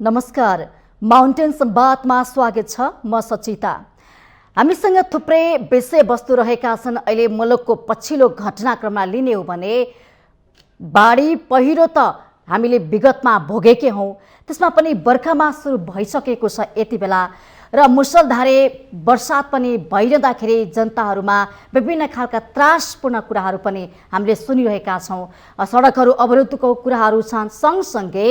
नमस्कार, माउन्टेन संवादमा स्वागत छ। म सचिता। हामीसँग थुप्रै विषयवस्तु रहेका छन्। अहिले मुलुकको पछिल्लो घटनाक्रमलाई लिने हो भने बाढी पहिरो त हामीले विगतमा भोगेकै हौं, त्यसमा पनि बर्खामा सुरु भइसकेको छ यति बेला र मुसलधारे वर्षात पनि भइरहँदाखेरि जनताहरूमा विभिन्न खालका त्रासपूर्ण कुराहरू पनि हामीले सुनिरहेका छौं। सडकहरू अवरुद्धको कुराहरू छन्। सँगसँगै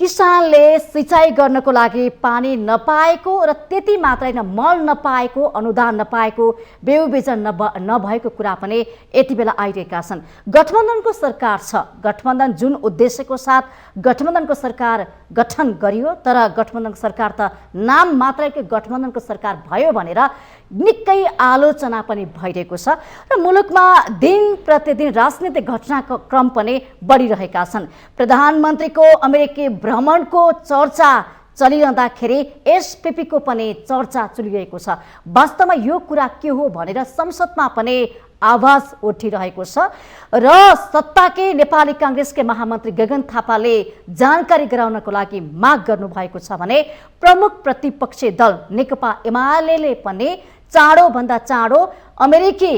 किसानले सिँचाइ गर्नको लागि पानी नपाएको र त्यति मात्रै हैन, मल नपाएको, अनुदान नपाएको, बेउ बिजन नभएको कुरा पनि यति बेला आइरहेका छन्। गठबन्धनको सरकार छ। गठबन्धन जुन उद्देश्यको साथ गठबन्धनको सरकार गठन गरियो, तर गठबन्धनको सरकार त नाम मात्रैको गठबन्धनको सरकार भयो भनेर निकै आलोचना पनि भइरहेको छ र मुलुकमा दिन प्रतिदिन राजनीतिक घटनाक्रम पनि बढिरहेका छन्। प्रधानमन्त्रीको अमेरिकी भ्रमणको चर्चा चलिरहँदाखेरि एसपीपीको पनि चर्चा चलिरहेको छ। वास्तवमा यो कुरा के हो भनेर संसदमा पनि आवाज उठिरहेको छ र सत्ताकै नेपाली कांग्रेसकै महामन्त्री गगन थापाले जानकारी गराउनको लागि माग गर्नुभएको छ भने प्रमुख प्रतिपक्षी दल नेकपा एमाले पनि चाँडो भन्दा चाँडो अमेरिकी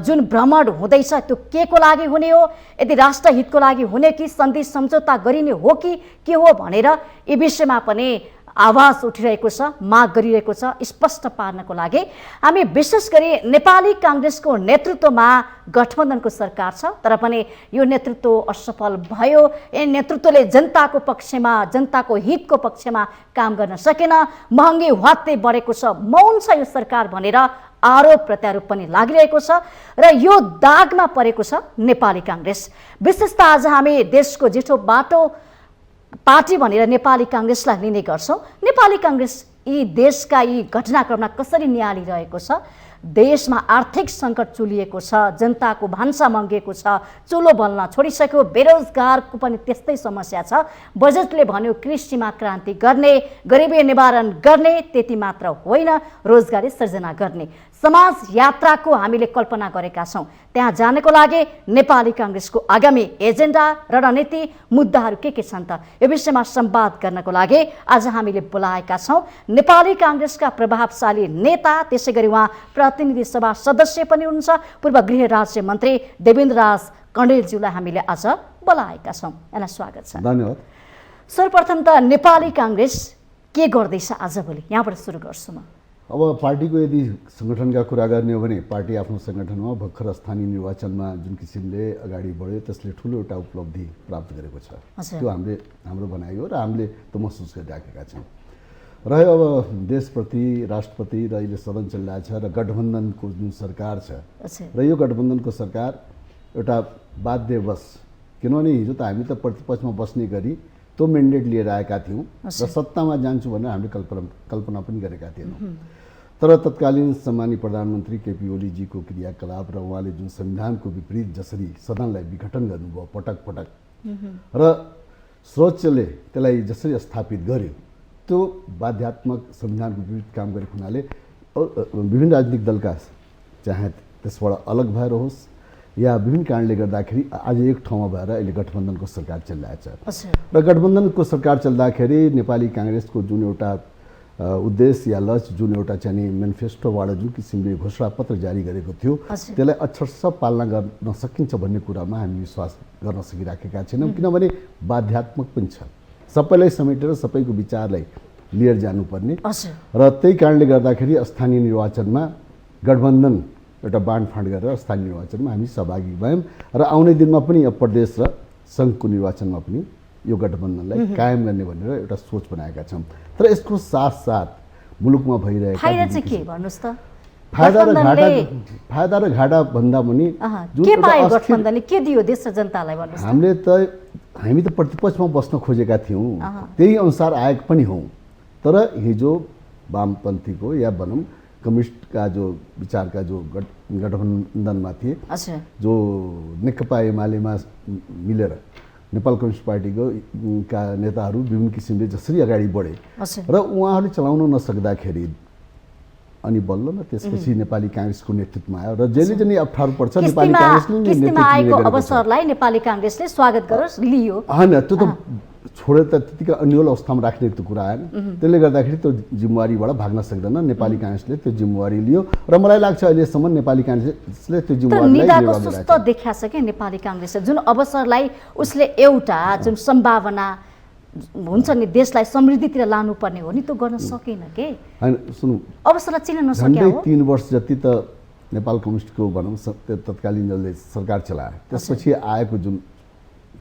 जुन भ्रमण हुँदैछ त्यो के को लागि हुने हो, यदि राष्ट्रहितको लागि हुने कि सन्धि सम्झौता गरिने हो कि के हो भनेर यी विषयमा पनि आवाज उठिरहेको छ, माग गरिरहेको छ। स्पष्ट पार्नको लागि हामी विशेष गरी नेपाली कांग्रेसको नेतृत्वमा गठबन्धनको सरकार छ, तर पनि यो नेतृत्व असफल भयो। यो नेतृत्वले जनताको पक्षमा, जनताको हितको पक्षमा काम गर्न सकेन। महँगी ह्वात्तै बढेको छ, मौन छ यो सरकार भनेर आरोप प्रत्यारोप पनि लागिरहेको छ र यो दागमा परेको छ नेपाली कांग्रेस। विशेषतः आज हामी देशको जेठो बाटो पार्टी भनेर नेपाली कांग्रेसलाई लिने गर्छौं। नेपाली कांग्रेस यी देशका यी घटनाक्रमलाई कसरी नियालिरहेको छ? देशमा आर्थिक संकट चुलिएको छ, जनताको भान्सा मङ्गिएको छ, चुलो बल्न छोडिसक्यो, बेरोजगारको पनि त्यस्तै समस्या छ। बजेटले भन्यो कृषिमा क्रान्ति गर्ने, गरिबी निवारण गर्ने, त्यति मात्र होइन रोजगारी सृजना गर्ने। समाज यात्राको हामीले कल्पना गरेका छौं। त्यहाँ जानको लागि नेपाली कांग्रेसको आगामी एजेन्डा, रणनीति, मुद्दाहरू के छन् त? यो विषयमा संवाद गर्नको लागि आज हामीले बोलाएका छौं नेपाली कांग्रेसका प्रभावशाली नेता, त्यसैगरी उहाँ प्रतिनिधि सभा सदस्य पनि हुनुहुन्छ, पूर्व गृह राज्य मन्त्री देवेन्द्र राज कण्डेलज्यूलाई हामीले आज बोलाएका छौं। यहाँलाई स्वागत छ। धन्यवाद। सर्वप्रथम त नेपाली कांग्रेस के गर्दैछ आजभोलि, यहाँबाट सुरु गर्छु म। अब पार्टीको यदि संगठनका कुरा गर्ने हो भने पार्टी आफ्नो संगठनमा भर्खर स्थानीय निर्वाचनमा जुन किसिमले अगाडि बढ्यो त्यसले ठुलो एउटा उपलब्धि प्राप्त गरेको छ। त्यो हाम्रो भनाइ हो र हामीले त्यो महसुस गरिराखेका छौँ। रह्यो अब देशप्रति, राष्ट्रप्रति र अहिले सदन चलिरहेको छ र गठबन्धनको जुन सरकार छ र यो गठबन्धनको सरकार एउटा बाध्यवश, किनभने हिजो त हामी त प्रतिपक्षमा बस्ने गरी त्यो मेन्डेट लिएर आएका थियौँ र सत्तामा जान्छु भनेर हामीले कल्पना पनि गरेका थिएनौँ। तर तत्कालीन सम्मानीय प्रधानमन्त्री केपी ओलीजीको क्रियाकलाप र उहाँले जुन संविधानको विपरीत जसरी सदनलाई विघटन गर्नुभयो पटक पटक र सर्वोच्चले त्यसलाई जसरी स्थापित गर्यो, त्यो बाध्यात्मक संविधानको विपरीत काम गरेको हुनाले विभिन्न राजनीतिक दलका चाहे त्यसबाट अलग भएर होस् या विभिन्न कारणले गर्दाखेरि आज एक ठाउँमा भएर अहिले गठबन्धनको सरकार चलिरहेको छ र गठबन्धनको सरकार चल्दाखेरि नेपाली कांग्रेसको जुन एउटा उद्देश्य या लक्ष्य, जुन एउटा चाहिँ मेनिफेस्टोबाट जुन किसिमले घोषणापत्र जारी गरेको थियो त्यसलाई अक्षरशः पालना गर्न सकिन्छ भन्ने कुरामा हामी विश्वास गर्न सकिराखेका छैनौँ, किनभने बाध्यात्मक पनि छ। सबैलाई समेटेर सबैको विचारलाई लिएर जानुपर्ने र त्यही कारणले गर्दाखेरि स्थानीय निर्वाचनमा गठबन्धन एउटा बाँडफाँड गरेर स्थानीय निर्वाचनमा हामी सहभागी भयौँ र आउने दिनमा पनि अब प्रदेश र सङ्घको निर्वाचनमा पनि यो गठबन्धनलाई कायम गर्ने भनेर एउटा सोच बनाएका छौँ। तर यसको साथसाथ मुलुकमा भइरहेका फाइदा र घाटा भन्दा पनि हामी त प्रतिपक्षमा बस्न खोजेका थियौँ, त्यही अनुसार आएको पनि हौँ। तर हिजो वामपन्थीको या भनौँ कम्युनिस्टका जो विचारका जो गठबन्धनमा थिए, जो नेकपा एमालेमा मिलेर नेपाल कम्युनिस्ट पार्टीको नेताहरू विभिन्न किसिमले जसरी अगाडि बढे र उहाँहरूले चलाउन नसक्दाखेरि अनि बल्ल न त्यसपछि नेपाली कांग्रेसको नेतृत्वमा आयो र जहिले जहिले अप्ठ्यारो पर्छ नेपाली कांग्रेसले नेतृत्व लिएको अवसरलाई नेपाली कांग्रेसले स्वागत गरेर लियो। हैन, त्यो त छोडेर त त्यतिकै अन्यल अवस्थामा राख्ने त्यो कुरा आएन। त्यसले गर्दाखेरि त्यो जिम्मेवारीबाट भाग्न सक्दैन। नेपाली काङ्ग्रेसले त्यो जिम्मेवारी लियो र मलाई लाग्छ अहिलेसम्म नेपाली काङ्ग्रेसले त्यो जिम्मेवारीलाई निदाको सुस्त देखाएको छ क्या नेपाली काङ्ग्रेसले, जुन अवसरलाई उसले एउटा जुन सम्भावना हुन्छ नि देशलाई समृद्धितिर लानुपर्ने हो नि त्यो गर्न सकेन के। हैन सुन्नु, अवसरलाई चिन्न नसक्या हो। 3 वर्ष जति त नेपाल कम्युनिस्टको भनौँ तत्कालीन जसले सरकार चलाए त्यसपछि आएको जुन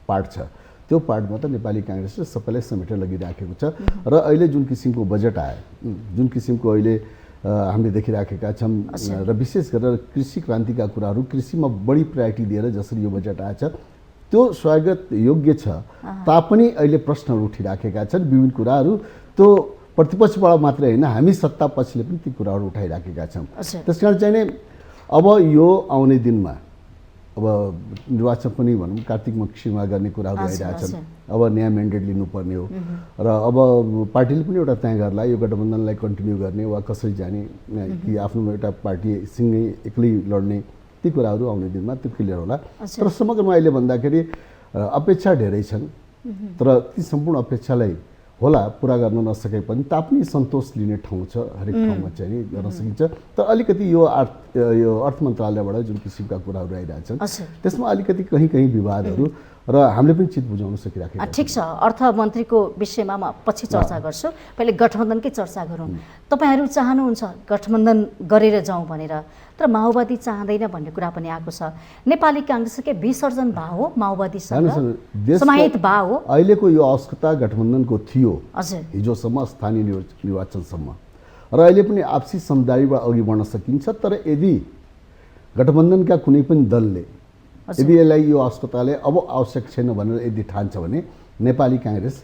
पार्ट छ त्यो पार्टमा त नेपाली काङ्ग्रेसले सबैलाई समेटेर लगिराखेको छ। र अहिले जुन किसिमको बजेट आयो, जुन किसिमको अहिले हामीले देखिराखेका छौँ र विशेष गरेर कृषि क्रान्तिका कुराहरू, कृषिमा बढी प्रायोरिटी दिएर जसरी यो बजेट आएछ त्यो स्वागत योग्य छ। तापनि अहिले प्रश्नहरू उठिराखेका छन् विभिन्न कुराहरू, त्यो प्रतिपक्षबाट मात्रै होइन हामी सत्ता पक्षले पनि ती कुराहरू उठाइराखेका छौँ। त्यस कारण चाहिँ नि अब यो आउने दिनमा अब निर्वाचन पनि भनौँ कार्तिकमा कृषिमा गर्ने कुराहरू आइरहेछन्। अब नयाँ म्यान्डेट लिनुपर्ने हो र अब पार्टीले पनि एउटा तय गर्ला यो गठबन्धनलाई कन्टिन्यू गर्ने वा कसरी जाने कि आफ्नो एउटा पार्टी सँगै एक्लै लड्ने, ती कुराहरू आउने दिनमा त्यो क्लियर होला। तर समग्रमा अहिले भन्दाखेरि अपेक्षा धेरै छन्, तर ती सम्पूर्ण अपेक्षालाई होला पुरा गर्न नसके पनि तापनि सन्तोष लिने ठाउँ छ, हरेक ठाउँमा चाहिँ नि गर्न सकिन्छ। तर अलिकति यो अर्थ मन्त्रालयबाट जुन किसिमका कुराहरू आइरहेछन् त्यसमा अलिकति कहीँ विवादहरू र हामीले पनि चित बुझाउन सकिराखेका छौँ। ठिक छ, अर्थमन्त्रीको विषयमा म पछि चर्चा गर्छु, पहिले गठबन्धनकै चर्चा गरौँ। तपाईँहरू चाहनुहुन्छ गठबन्धन गरेर जाउँ भनेर, तर माओवादी चाहँदैन भन्ने कुरा पनि आएको छ। नेपाली काङ्ग्रेसकै विसर्जन भाव हो माओवादीसँग समाहित भाव हो। अहिलेको यो आवश्यकता गठबन्धनको थियो हिजोसम्म स्थानीय निर्वाचनसम्म, र अहिले पनि आपसी समझदारीबाट अघि बढ्न सकिन्छ। तर यदि गठबन्धनका कुनै पनि दलले यदि यसलाई यो आवश्यकताले अब आवश्यक छैन भनेर यदि ठान्छ भने नेपाली काङ्ग्रेस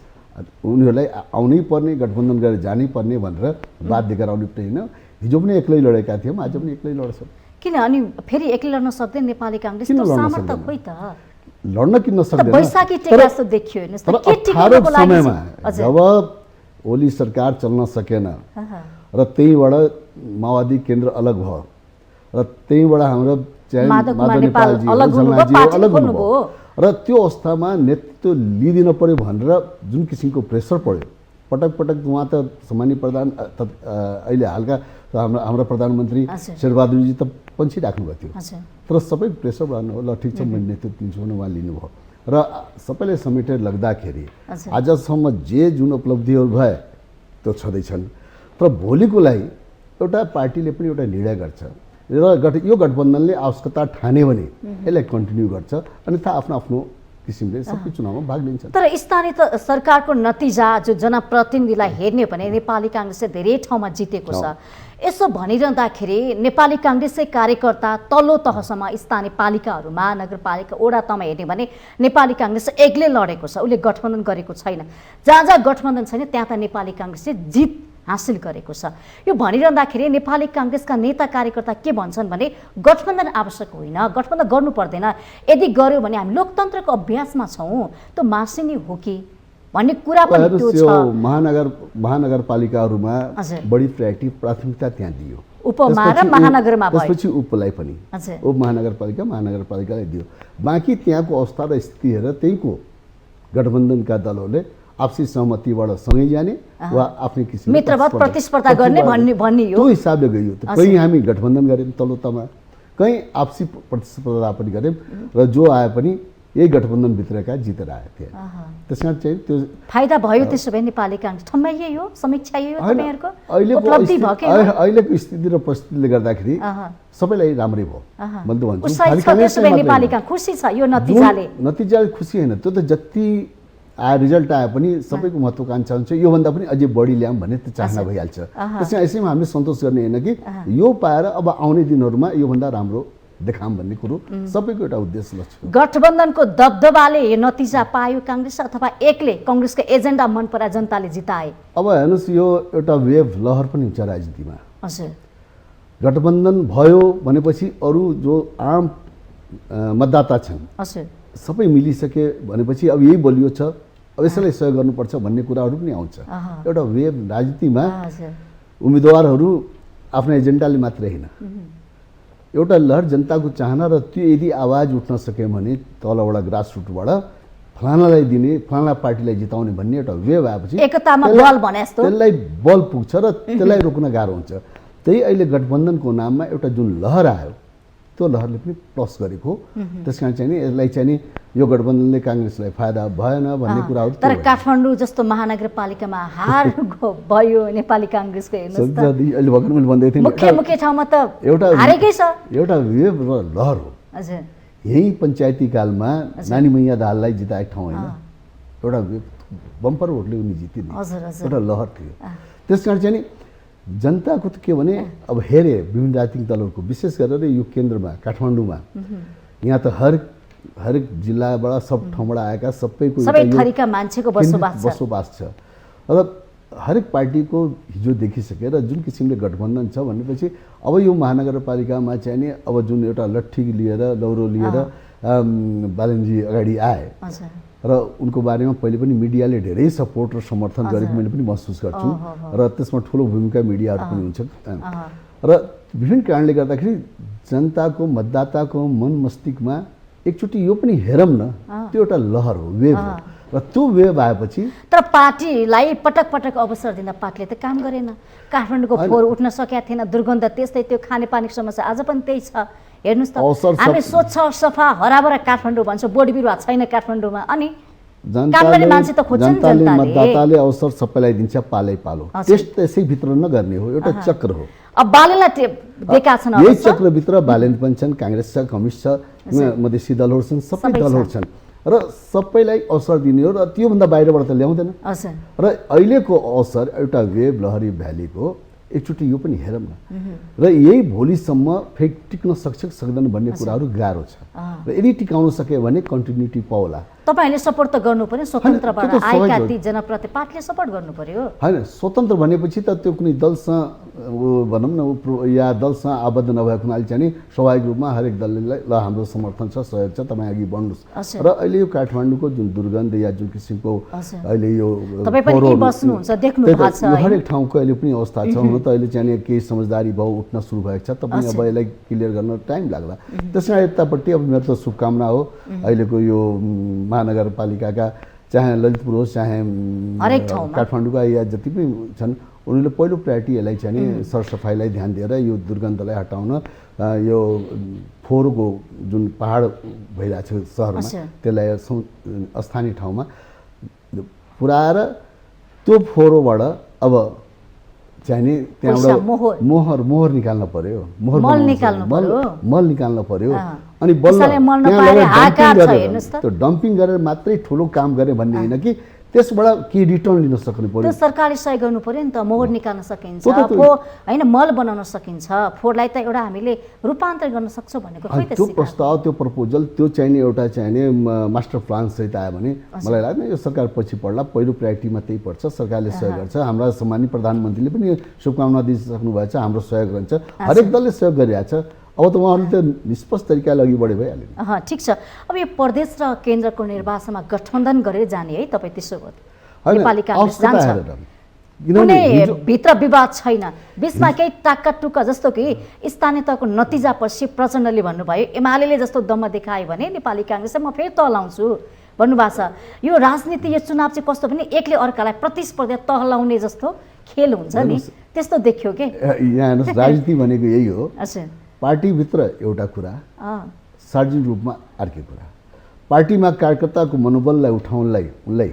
उनीहरूलाई आउनै पर्ने, गठबन्धन गरेर जानै पर्ने भनेर बाध्य गराउने पनि होइन। हिजो पनि एक्लै लडेका थियौँ, आज पनि एक्लै लड्छौँ। किन अनि फेरि एक्लै लड्न सक्दैन नेपाली काङ्ग्रेस? सामर्थ्य खोइ त लड्न किन सक्दैन? बैशाखी टेका जस्तो देखियो हेर्नुहोस् त, के टिक्नको लागि जब ओली सरकार चल्न सकेन र त्यहीबाट माओवादी केन्द्र अलग भयो र त्यहीबाट हाम्रो माधव नेपालजी अलग हुनुभयो र त्यो अवस्थामा नेतृत्व लिइदिन पर्यो भनेर जुन किसिमको प्रेसर पर्यो, पटक पटक उहाँ त सामान्य प्रधान अहिले हालका हाम्रो प्रधानमन्त्री शेरबहादुरजी त पन्छिराख्नु भएको थियो, तर सबै प्रेसरबाट ल ठिक छ म नेतृत्व दिन्छु भने उहाँ लिनुभयो र सबैले समेटेर लाग्दाखेरि आजसम्म जे जुन उपलब्धिहरू भए त्यो छँदैछन्। तर भोलिको लागि एउटा पार्टीले पनि एउटा निर्णय गर्छ र यो गठबन्धनले आवश्यकता ठान्यो भने यसलाई कन्टिन्यू गर्छ, अन्यथा आफ्नो आफ्नो किसिमले सबै चुनावमा भाग लिन्छ। तर स्थानीय सरकारको नतिजा जो जनप्रतिनिधिलाई हेर्ने भने नेपाली काङ्ग्रेसले धेरै ठाउँमा जितेको छ। यसो भनिरहँदाखेरि नेपाली काङ्ग्रेसकै कार्यकर्ता तल्लो तहसम्म स्थानीय पालिकाहरूमा, नगरपालिका, वडा तहमा हेर्ने भने नेपाली काङ्ग्रेस एक्लै लडेको छ, उसले गठबन्धन गरेको छैन। जहाँ जहाँ गठबन्धन छैन त्यहाँ त नेपाली काङ्ग्रेसले जित हासिल गरेको छ। यो भनिरहँदाखेरि नेपाली काङ्ग्रेसका नेता कार्यकर्ता के भन्छन् भने गठबन्धन आवश्यक होइन, गठबन्धन गर्नु पर्दैन, यदि गर्यो भने हामी लोकतन्त्रको अभ्यासमा छौँ, त्यो मार्सिनी हो कि भन्ने कुरा पनि त्यो छ। महानगरपालिकाहरूमा बढी प्राथमिकता त्यहाँ दियो, उपमा र महानगरमा भयो, त्यसपछि उपलाई पनि उप महानगरपालिकालाई दियो। बाँकी त्यहाँको अवस्था र स्थिति हेरेर त्यहीँको गठबन्धनका दलहरूले आपसी सहमतिबाट सँगै जाने वा आफ्नै किसिमले मित्रवत प्रतिस्पर्धा गर्ने भन्ने त्यो हिसाबले गयो। कहीँ हामी गठबन्धन गऱ्यौँ तल्लो तहमा, कहीँ आपसी प्रतिस्पर्धा पनि गऱ्यौँ र जो आए पनि यही गठबन्धनभित्रका जितेर आए थिए। त्यस कारण चाहिँ त्यो फाइदा भयो। त्यसो भए नेपाली काङ्ग्रेस ठम्मै यही हो, समीक्षा यही हो तपाईँहरूको उपलब्धि भयो के? अहिलेको स्थिति र परिस्थितिले गर्दाखेरि सबैलाई राम्रै भयो मैले त भन्छु। नेपाली काङ्ग्रेस खुसी छ यो नतिजाले खुसी होइन, त्यो त जति रिजल्ट आए पनि सबैको महत्त्वाकांक्षा हुन्छ योभन्दा पनि अझै बढी ल्याऊँ भन्ने त्यो चाहना भइहाल्छ। त्यसमा यसैमा हामीले सन्तोष गर्ने होइन कि यो पाएर अब आउने दिनहरूमा योभन्दा राम्रो देखाऊँ भन्ने कुरो सबैको एउटा उद्देश्य लक्ष्य। गठबन्धनको दबदबाले यो नतिजा पायो काङ्ग्रेस अथवा एकले काङ्ग्रेसको एजेन्डा मन परा जनताले जिताए? अब हेर्नुहोस् यो एउटा वेभ लहर पनि हुन्छ राजनीतिमा। हजुर, गठबन्धन भयो भनेपछि अरू जो आम मतदाता छन् सबै मिलिसके भनेपछि अब यही बलियो छ, अब यसैलाई सहयोग गर्नुपर्छ भन्ने कुराहरू पनि आउँछ। एउटा वेभ राजनीतिमा उम्मेदवारहरू आफ्नो एजेन्डाले मात्रै होइन, एउटा लहर जनताको चाहना र त्यो यदि आवाज उठ्न सक्यो भने तलबाट ग्रासरुटबाट फलानालाई दिने फलाना पार्टीलाई जिताउने भन्ने एउटा वेभ आएपछि एकतामा बल भने जस्तो त्यसलाई बल पुग्छ र त्यसलाई रोक्न गाह्रो हुन्छ। त्यही अहिले गठबन्धनको नाममा एउटा जुन लहर आयो त्यो लहरले पनि प्लस गरेको हो। त्यस कारण चाहिँ नि यसलाई चाहिँ नि यो गठबन्धनले काङ्ग्रेसलाई फाइदा भएन भन्ने कुरा हो। तर काठमाडौँ जस्तो महानगरपालिकामा हार भयो नेपाली काङ्ग्रेसको हेर्नुहोस् त। अहिले भर्खर मैले भन्दै थिएँ मुख्य ठाउँमा त एउटा हारेकै छ। एउटा वेभ र लहर हो। हजुर यही पञ्चायती कालमा नानी मैया दाहाललाई जिताएको ठाउँ होइन, एउटा बम्पर भोटले उनी जितिदिए, एउटा लहर थियो। त्यस कारण चाहिँ नि जनताको त के भने अब हेरे विभिन्न राजनीतिक दलहरूको विशेष गरेर यो केन्द्रमा काठमाडौँमा यहाँ त हरेक जिल्लाबाट सब ठाउँबाट आएका सबैको सबै थरीका मान्छेको बसोबास छ र हरेक पार्टीको हिजो देखिसके र जुन किसिमले गठबन्धन छ भनेपछि अब यो महानगरपालिकामा चाहिँ नि अब जुन एउटा लट्ठी लिएर लौरो लिएर बालनजी अगाडि आए र उनको बारेमा पहिले पनि मिडियाले धेरै सपोर्ट र समर्थन गरेको मैले पनि महसुस गर्छु र त्यसमा ठुलो भूमिका मिडियाहरू पनि हुन्छ र विभिन्न कारणले गर्दाखेरि जनताको मतदाताको मन मस्तिष्कमा एकचोटि यो पनि हेरौँ न, त्यो एउटा लहर हो, वेभ हो र त्यो वेभ आएपछि तर पार्टीलाई पटक पटक अवसर दिँदा पार्टीले त काम गरेन। काठमाडौँको फोहोर उठ्न सकेका थिएन, दुर्गन्ध त्यस्तै, त्यो खानेपानीको समस्या आज पनि त्यही छ। हेर्नुहोस् त हामी स्वच्छ सफा हराभरा काठमाडौँ भन्छौँ, बोडी बिरुवा छैन काठमाडौँमा, अनि काम गर्ने मान्छे त खोज्छ नि जनताले। मतदाताले अवसर सबैलाई दिन्छ पालै पालो, त्यसै भित्र नगर्ने हो, एउटा चक्र हो। अब बालनलाई दिएका छन्, यही चक्रभित्र बालन पनि छन्, काङ्ग्रेस छ, कम्युनिस्ट छ, मधेसी दलहरू छन्, सबै दलहरू छन् र सबैलाई अवसर दिने हो र त्योभन्दा बाहिरबाट त ल्याउँदैन। र अहिलेको अवसर एउटा वेभ लहरी भ्यालीको एकचोटि यो पनि हेरौँ न र यही भोलिसम्म फेरि टिक्न सक्छ सक्दैन भन्ने कुराहरू गाह्रो छ र यदि टिकाउन सक्यो भने कन्टिन्युटी पाउला। तपाईहरुले सपोर्ट त गर्नु पर्यो, स्वतन्त्रबाट आएका ती जनप्रति पार्टीले सपोर्ट गर्नु पर्यो हैन। स्वतन्त्र भनेपछि त त्यो कुनै दलसँग भनौँ न या दलसँग आबद्ध नभएको हुनाले चाहिँ स्वाभाविक रूपमा हरेक दलले ल हाम्रो समर्थन छ, सहयोग छ, तपाईँ अघि बढ्नुहोस्। र अहिले यो काठमाडौँको जुन दुर्गन्ध या जुन किसिमको अहिले यो तपाईँ पनि बस्नुहुन्छ, देख्नु भएको छ, हरेक ठाउँको अहिले पनि अवस्था छ। हुन त अहिले चाहिँ केही समझदारी भाव उठ्न सुरु भएको छ, तपाईँ अब यसलाई क्लियर गर्न टाइम लाग्ला। त्यसमा यतापट्टि अब मेरो त शुभकामना हो अहिलेको यो महानगरपालिकाका, चाहे ललितपुर होस् चाहे काठमाडौँका या जति पनि छन्, उनीहरूले पहिलो प्रायोरिटी यसलाई चाहिँ सरसफाइलाई ध्यान दिएर यो दुर्गन्धलाई हटाउन, यो फोहोरको जुन पहाड भइरहेको छ सहरमा त्यसलाई स्थानीय ठाउँमा पुऱ्याएर त्यो फोहोरबाट अब चाहिने त्यहाँबाट मोहर निकाल्न पर्यो, मल निकाल्न पर्यो अनि त्यो डम्पिङ गरेर मात्रै ठुलो काम गरे भन्ने होइन कि त्यसबाट के रिटर्न लिन सक्नु पर्यो। त्यो सरकारले सहयोग गर्नु पर्यो नि त, मोहर निकाल्न सकिन्छ, होइन मल बनाउन सकिन्छ, फोहोरलाई त एउटा हामीले रूपान्तरण गर्न सक्छौँ भनेको खै त। त्यो प्रस्ताव, त्यो प्रपोजल, त्यो चाहिने एउटा चाहिने मास्टर प्लान सहित आयो भने मलाई लाग्दैन यो सरकार पछि पर्ला। पहिलो प्रायोरिटीमा त्यही पर्छ, सरकारले सहयोग गर्छ। हाम्रा सम्मानित प्रधानमन्त्रीले पनि शुभकामना दिइसक्नु भएको छ, हाम्रो सहयोग रहन्छ, हरेक दलले सहयोग गरिरहेछ। अब त उहाँहरूले त निष्पक्ष तरिकाले अघि बढे भइहाल्यो। ठिक छ। अब यो प्रदेश र केन्द्रको निर्वाचनमा गठबन्धन गरेर जाने है तपाईँ, त्यसो भयो नेपाली काङ्ग्रेस जान्छ, कुनै भित्र विवाद छैन, बिचमा केही टाक्का टुक्का जस्तो कि स्थानीय तहको नतिजा पछि प्रचण्डले भन्नुभयो एमाले जस्तो दम्म देखायो भने नेपाली काङ्ग्रेस म फेरि तह लाउँछु भन्नुभएको छ। यो राजनीति, यो चुनाव चाहिँ कस्तो भने एकले अर्कालाई प्रतिस्पर्धा तह लाउने जस्तो खेल हुन्छ नि, त्यस्तो देखियो के? यहाँ हेर्नुहोस्, राजनीति भनेको यही हो, पार्टीभित्र एउटा कुरा, सार्वजनिक रूपमा अर्कै कुरा। पार्टीमा कार्यकर्ताको मनोबललाई उठाउनलाई उनलाई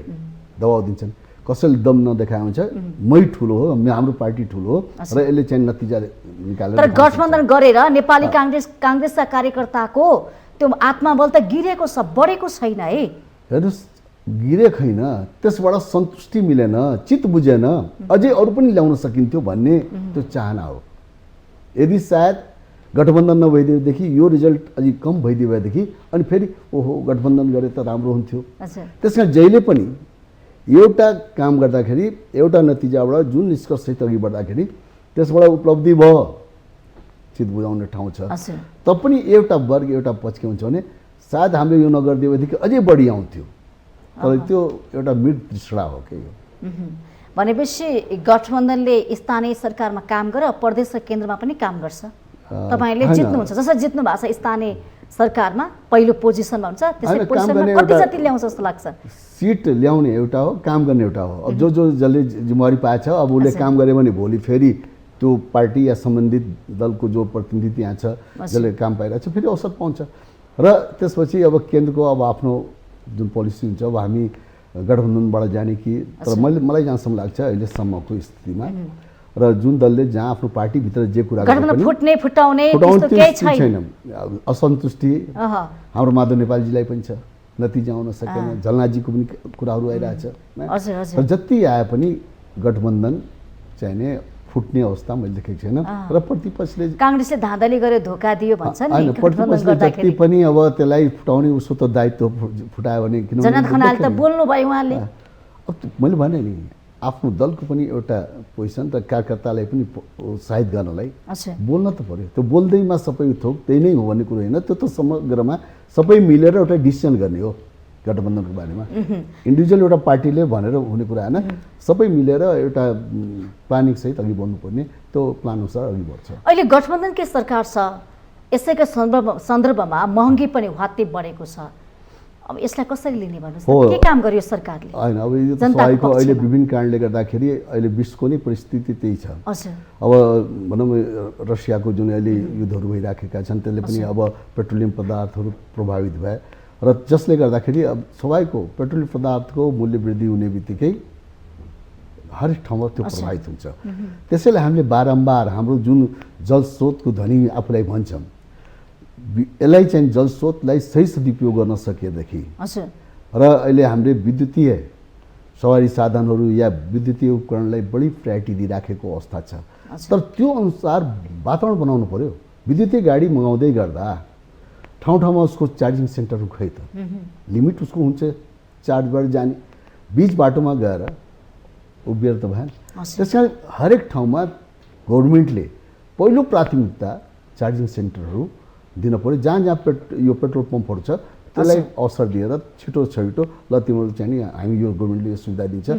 दबाउ दिन्छन्, कसैले दम नदेखाए हुन्छ मै ठुलो हो, हाम्रो पार्टी ठुलो हो र यसले चाहिँ नतिजा निकालेर। तर गठबन्धन गरेर नेपाली काङ्ग्रेसका कार्यकर्ताको त्यो आत्मबल त गिरेको छ, बढेको छैन है। हेर्नुहोस्, गिरेको छैन, त्यसबाट सन्तुष्टि मिलेन, चित्त बुझेन, अझै अरू पनि ल्याउन सकिन्थ्यो भन्ने त्यो चाहना हो। यदि सायद गठबन्धन नभइदिएदेखि यो रिजल्ट अलि कम भइदियो भएदेखि अनि फेरि ओहो गठबन्धन गरे त राम्रो हुन्थ्यो। त्यस कारण जहिले पनि एउटा काम गर्दाखेरि एउटा नतिजाबाट जुन निष्कर्षसहित अघि बढ्दाखेरि त्यसबाट उपलब्धि भयो, चित्त बुझाउने ठाउँ छ, तपनि एउटा वर्ग एउटा पक्ष के हुन्छ भने सायद हामीले यो नगरिदियो भनेदेखि अझै बढी आउँथ्यो, तर त्यो एउटा मृत तृष्णा हो के यो। भनेपछि गठबन्धनले स्थानीय सरकारमा काम गरेर प्रदेश र केन्द्रमा पनि काम गर्छ। तपाईँले जित्नुहुन्छ, जसरी जित्नु भएको छ स्थानीय सरकारमा पहिलो पोजिसनमा हुन्छ त्यसै पोजिसनमा कति जति ल्याउँछ जस्तो लाग्छ सिट ल्याउने एउटा हो काम गर्ने एउटा हो अब जो जसले जिम्मेवारी पाएछ अब उसले काम गरे भने भोलि फेरि त्यो पार्टी या सम्बन्धित दलको जो प्रतिनिधि त्यहाँ छ जसले काम पाइरहेको छ फेरि अवसर पाउँछ र त्यसपछि अब केन्द्रको अब आफ्नो जुन पोलिसी हुन्छ अब हामी गठबन्धनबाट जाने कि तर मलाई जहाँसम्म लाग्छ अहिलेसम्मको स्थितिमा र जुन दलले जहाँ आफ्नो पार्टीभित्र जे कुरा फुट्ने फुटाउने त्यस्तो केही छैन असन्तुष्टि हाम्रो माधव नेपालजीलाई पनि छ नतिजा आउन सकेन झलनाजीको पनि कुराहरू आइरहेछ र जति आए पनि गठबन्धन चाहिने फुट्ने अवस्था मैले देखेको छैन र प्रतिपक्षले कांग्रेसले धाँधली गरेर धोका दियो भन्छ नि प्रतिपक्षले जति पनि अब त्यसलाई फुटाउने उसको त दायित्व फुटायो भने किन जनार्दन खनाल त बोल्नु भयो उहाँले अब मैले भने नि आफ्नो दलको पनि एउटा पोजिसन र कार्यकर्तालाई पनि उत्साहित गर्नलाई बोल्न त पर्यो त्यो बोल्दैमा सबै थोक त्यही नै हो भन्ने कुरो होइन त्यो त समग्रमा सबै मिलेर एउटा डिसिसन गर्ने हो गठबन्धनको बारेमा इन्डिभिजुअल एउटा पार्टीले भनेर हुने कुरा होइन सबै मिलेर एउटा प्लानिङ सहित अघि बढ्नुपर्ने त्यो प्लान अनुसार अघि बढ्छ अहिले गठबन्धनकै सरकार छ यसैको सन्दर्भमा महँगी पनि वात्तै बढेको छ अब यसलाई कसरी लिने भन्नुहोस् के काम गर्यो सरकारले हैन अब यो सबैको अहिले विभिन्न कारणले गर्दाखेरि अहिले विश्वको नै परिस्थिति त्यही छ अब भनौँ रसियाको जुन अहिले युद्धहरू भइराखेका छन् त्यसले पनि अब पेट्रोलियम पदार्थहरू प्रभावित भए र जसले गर्दाखेरि अब सबैको पेट्रोलियम पदार्थको मूल्य वृद्धि हुने बित्तिकै हरेक ठाउँमा त्यो प्रभावित हुन्छ त्यसैले हामीले बारम्बार हाम्रो जुन जलस्रोतको धनी आफूलाई भन्छौँ यसलाई चाहिँ जलस्रोतलाई सही सदुपयोग गर्न सकेदेखि र अहिले हामीले विद्युतीय सवारी साधनहरू या विद्युतीय उपकरणलाई बढी प्रायोरिटी दिइराखेको अवस्था छ तर त्यो अनुसार वातावरण बनाउनु पर्यो विद्युतीय गाडी मगाउँदै गर्दा ठाउँ ठाउँमा उसको चार्जिङ सेन्टरहरू खै त लिमिट उसको हुन्छ चार्जबाट जाने बीच बाटोमा गएर उभिएर त भएन त्यस कारण हरेक ठाउँमा गभर्मेन्टले पहिलो प्राथमिकता चार्जिङ सेन्टरहरू दिन पर्यो जहाँ जहाँ यो पेट्रोल पम्पहरू छ त्यसलाई अवसर दिएर छिटो ल तिम्रो चाहिँ नि हामी यो गभर्मेन्टले यो सुविधा दिन्छ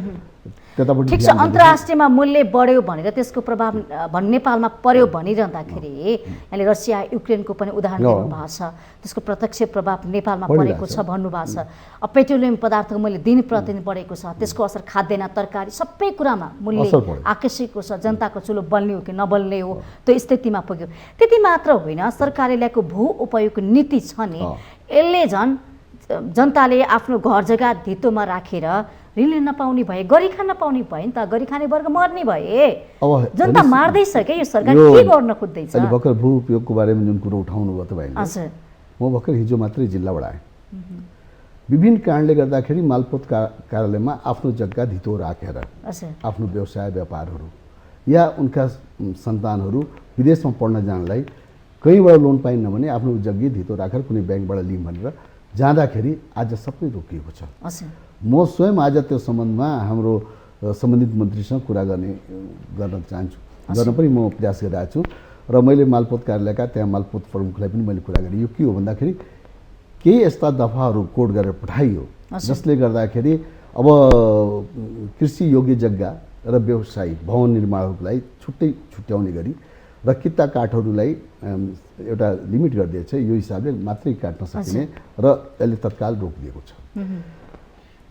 त्यतापट्टि ठिक छ अन्तर्राष्ट्रियमा मूल्य बढ्यो भनेर त्यसको प्रभाव नेपालमा पर्यो भनिरहँदाखेरि यहाँले रसिया युक्रेनको पनि उदाहरण दिनुभएको छ त्यसको प्रत्यक्ष प्रभाव नेपालमा परेको छ भन्नुभएको छ अब पेट्रोलियम पदार्थको मूल्य दिन प्रतिदिन बढेको छ त्यसको असर खाद्यान्न तरकारी सबै कुरामा मूल्य आकर्षितको छ जनताको चुलो बल्ने हो कि नबल्ने हो त्यो स्थितिमा पुग्यो त्यति मात्र होइन सरकारले ल्याएको भू उपयोगको नीति छ नि यसले झन् जनताले आफ्नो घर जग्गा धितोमा राखेर ऋण लिन नपाउने भए गरी खान नपाउने भए नि त गरी खाने वर्ग मर्ने भए जनता मार्दैछ क्या यो सरकार के गर्न खोज्दैछ भर्खर भू उपयोगको बारेमा जुन कुरो उठाउनु भयो तपाईले म भर्खर हिजो मात्रै जिल्लाबाट आएँ विभिन्न कारणले गर्दाखेरि मालपोत कार्यालयमा आफ्नो जग्गा धितो राखेर आफ्नो व्यवसाय व्यापारहरू या उनका सन्तानहरू विदेशमा पढ्न जानलाई कहीँबाट लोन पाइन्न भने आफ्नो जग्गी धितो राखेर कुनै ब्याङ्कबाट लिउँ भनेर जाँदाखेरि आज सबै रोकिएको छ म स्वयं आज त्यो सम्बन्धमा हाम्रो सम्बन्धित मन्त्रीसँग कुरा गर्न चाहन्छु गर्न पनि म प्रयास गरिरहेको छु र मैले मालपोत कार्यालयका त्यहाँ मालपोत प्रमुखलाई पनि मैले कुरा गरेँ यो के हो भन्दाखेरि केही यस्ता दफाहरू कोड गरेर पठाइयो जसले गर्दाखेरि अब कृषि योग्य जग्गा र व्यवसायिक भवन निर्माणहरूलाई छुट्टै छुट्याउने गरी र किता काठहरूलाई एउटा लिमिट गरिदिएछ यो हिसाबले मात्रै काट्न सकिने र यसले तत्काल रोकिदिएको छ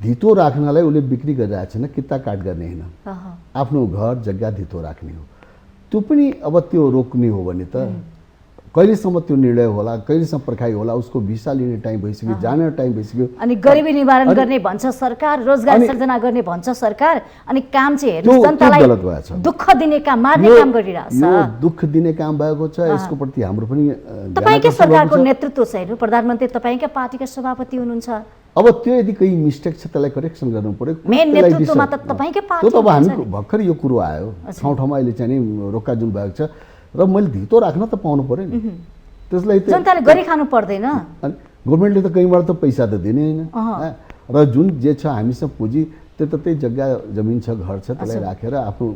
धितो राख्नलाई उसले बिक्री गरिरहेको छैन किता काट गर्ने होइन आफ्नो घर जग्गा धितो राख्ने हो त्यो पनि अब त्यो रोक्ने हो भने त कहिलेसम्म त्यो निर्णय होला कहिलेसम्म पर्खाइ होला उसको भिसा लिने टाइम भइसक्यो जाने टाइम भइसक्यो अनि गरिबी निवारण गर्ने भन्छ सरकार रोजगार सृजना गर्ने भन्छ सरकार अनि काम चाहिँ हेर्नु जनतालाई गलत भएछ दुःख दिने काम मार्ने काम गरिरहेछ यो दुःख दिने काम भएको छ यसको प्रति हाम्रो पनि तपाईकै सरकारको नेतृत्व छ हेर्नु प्रधानमन्त्री तपाईकै पार्टीका सभापति हुनुहुन्छ अब त्यो यदि कहीँ मिस्टेक छ त्यसलाई करेक्सन गर्नु पर्यो मेन नेतृत्वमा त तपाईकै पार्टी त्यो त अब हामी भर्खर यो कुरो आयो ठाउँ ठाउँमा अहिले चाहिँ नि रोक्का जुन भएको छ र मैले धितो राख्न त पाउनु पर्यो नि त्यसलाई जनताले गरी खानु पर्दैन गभर्मेन्टले त कहीँबाट त पैसा त दिने होइन र जुन जे छ हामीसँग पुँजी त्यो त त्यही जग्गा जमिन छ घर छ त्यसलाई राखेर आफ्नो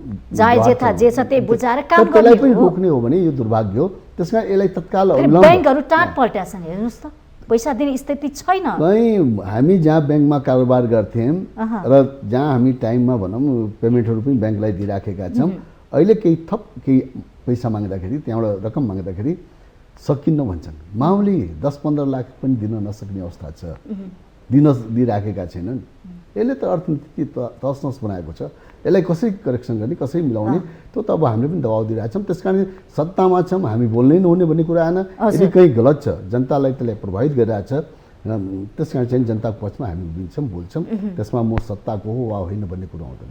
जे छ त्यही बुझाएर काम त्यसलाई पनि रोक्ने हो भने यो दुर्भाग्य हो त्यसकारण यसलाई तत्काल ब्याङ्कहरू टाट पल्ट्याछन् हेर्नुहोस् त पैसा दिने स्थिति छैन कहीँ हामी जहाँ ब्याङ्कमा कारोबार गर्थ्यौँ र जहाँ हामी टाइममा भनौँ पेमेन्टहरू पनि ब्याङ्कलाई दिइराखेका छौँ अहिले केही थप केही पैसा माग्दाखेरि त्यहाँबाट रकम माग्दाखेरि सकिन्न भन्छन्। माओले 10-15 लाख पनि दिन नसक्ने अवस्था छ, दिइराखेका छैनन्। यसले त अर्थनीति तसनस बनाएको छ। यसलाई कसरी करेक्सन गर्ने, कसरी मिलाउने, त्यो त अब हामीले पनि दबाब दिइरहेछौँ। त्यस कारण सत्तामा छौँ, हामी बोल्नै नहुने भन्ने कुरा आएन। यदि कहीँ गलत छ, जनतालाई त्यसलाई प्रभावित गरिरहेछ, त्यस कारण चाहिँ जनताको पक्षमा हामी उभिन्छौँ, बोल्छौँ। त्यसमा म सत्ताको हो वा होइन भन्ने कुरो आउँदैन।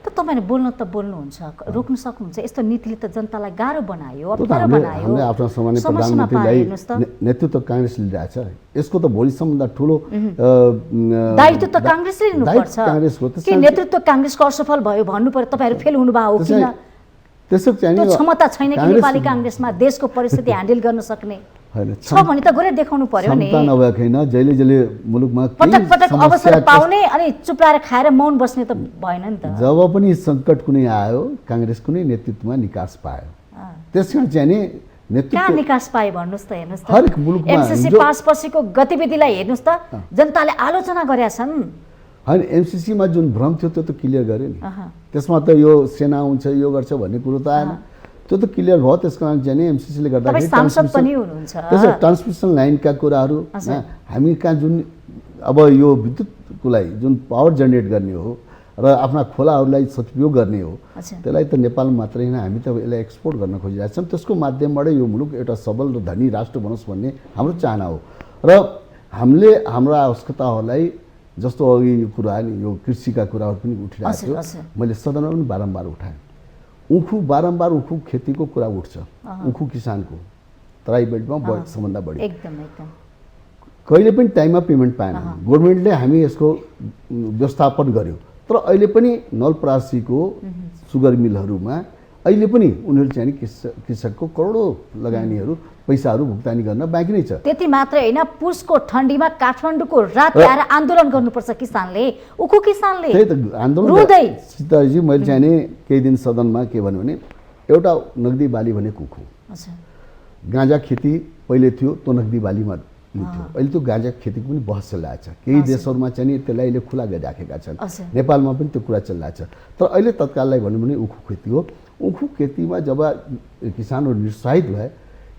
त तपाईँले बोल्न त बोल्नुहुन्छ, रोक्न सक्नुहुन्छ। यस्तो नीतिले त जनतालाई गाह्रो बनायो, अप्ठ्यारो बनायो। हामीले आफ्नो सामान्य प्रधानमन्त्रीलाई नेतृत्व काङ्ग्रेसले लिइरहेछ। यसको त भोलिसम्म ठुलो दायित्व त काङ्ग्रेसले लिनुपर्छ कि नेतृत्व काङ्ग्रेसको असफल भयो भन्नु पर्यो? तपाईँहरू फेल हुनुभयो हो किन? त्यसो चाहिँ त्यो क्षमता छैन कि नेपाली काङ्ग्रेसमा देशको परिस्थिति ह्यान्डल गर्न सक्ने? छ भने त गरे देखाउनु पर्यो नि। क्षमता नभएकैन जहिले जहिले मुलुकमा पटक पटक अवसर पाउने अनि चुप्लाएर खाएर मौन बस्ने त भएन नि त। जब पनि सङ्कट कुनै आयो काङ्ग्रेस कुनै नेतृत्वमा निकास पायो। त्यसकारण चाहिँ नि कहाँ निकास पाए भन्नुहोस् त। हेर्नुहोस् त हरेक मुलुकमा एमसीसी पास पछिको गतिविधिलाई हेर्नुहोस् त, जनताले आलोचना गरेका छन्। होइन, एमसीसीमा जुन भ्रम थियो त्यो त क्लियर गर्यो नि। त्यसमा त यो सेना हुन्छ, यो गर्छ भन्ने कुरो त आएन। त्यो त क्लियर भयो। त्यस कारण चाहिँ नि एमसीसीले गर्दाखेरि ट्रान्समिसन लाइनका कुराहरू हामी कहाँ जुन अब यो विद्युतको लागि जुन पावर जेनेरेट गर्ने हो र आफ्ना खोलाहरूलाई सदुपयोग गर्ने हो, त्यसलाई त नेपाल मात्रै होइन, हामी त यसलाई एक्सपोर्ट गर्न खोजिरहेका छौँ। त्यसको माध्यमबाट यो मुलुक एउटा सबल र धनी राष्ट्र बनोस् भन्ने हाम्रो चाहना हो। र हामीले हाम्रा आवश्यकताहरूलाई जस्तो अघि यो कुरा नि यो कृषिका कुराहरू पनि उठिरहेको थियो, मैले सदनमा पनि बारम्बार उठाएँ। बारम्बार उखु खेतीको कुरा उठ्छ, उखु किसानको तराई बेल्टमा सबभन्दा बढी। कहिले पनि टाइममा पेमेन्ट पाएन गभर्मेन्टले। हामी यसको व्यवस्थापन गर्यो, तर अहिले पनि नलपरासीको सुगर मिलहरूमा अहिले पनि उनीहरू चाहिँ कृषकको करोडौँ लगानीहरू पैसाहरू भुक्तानी गर्न बाँकी नै छ। त्यति मात्रै होइन, पुसको ठन्डीमा काठमाडौँको रात आएर आन्दोलन गर्नुपर्छ किसानले, उखु किसानले। त्यही त आन्दोलन सीताजी। मैले चाहिँ नि केही दिन सदनमा के भन्यो भने एउटा नगदी बाली भनेको उखु। गाँजा खेती पहिले थियो, त्यो नगदी बालीमा थियो। अहिले त्यो गाँजा खेतीको पनि बहस चलिरहेको छ। केही देशहरूमा चाहिँ नि त्यसलाई अहिले खुला गरिराखेका छन्, नेपालमा पनि त्यो कुरा चलिरहेको छ। तर अहिले तत्काललाई भन्यो भने उखु खेती हो। उखु खेतीमा जब किसानहरू निरुत्साहित भए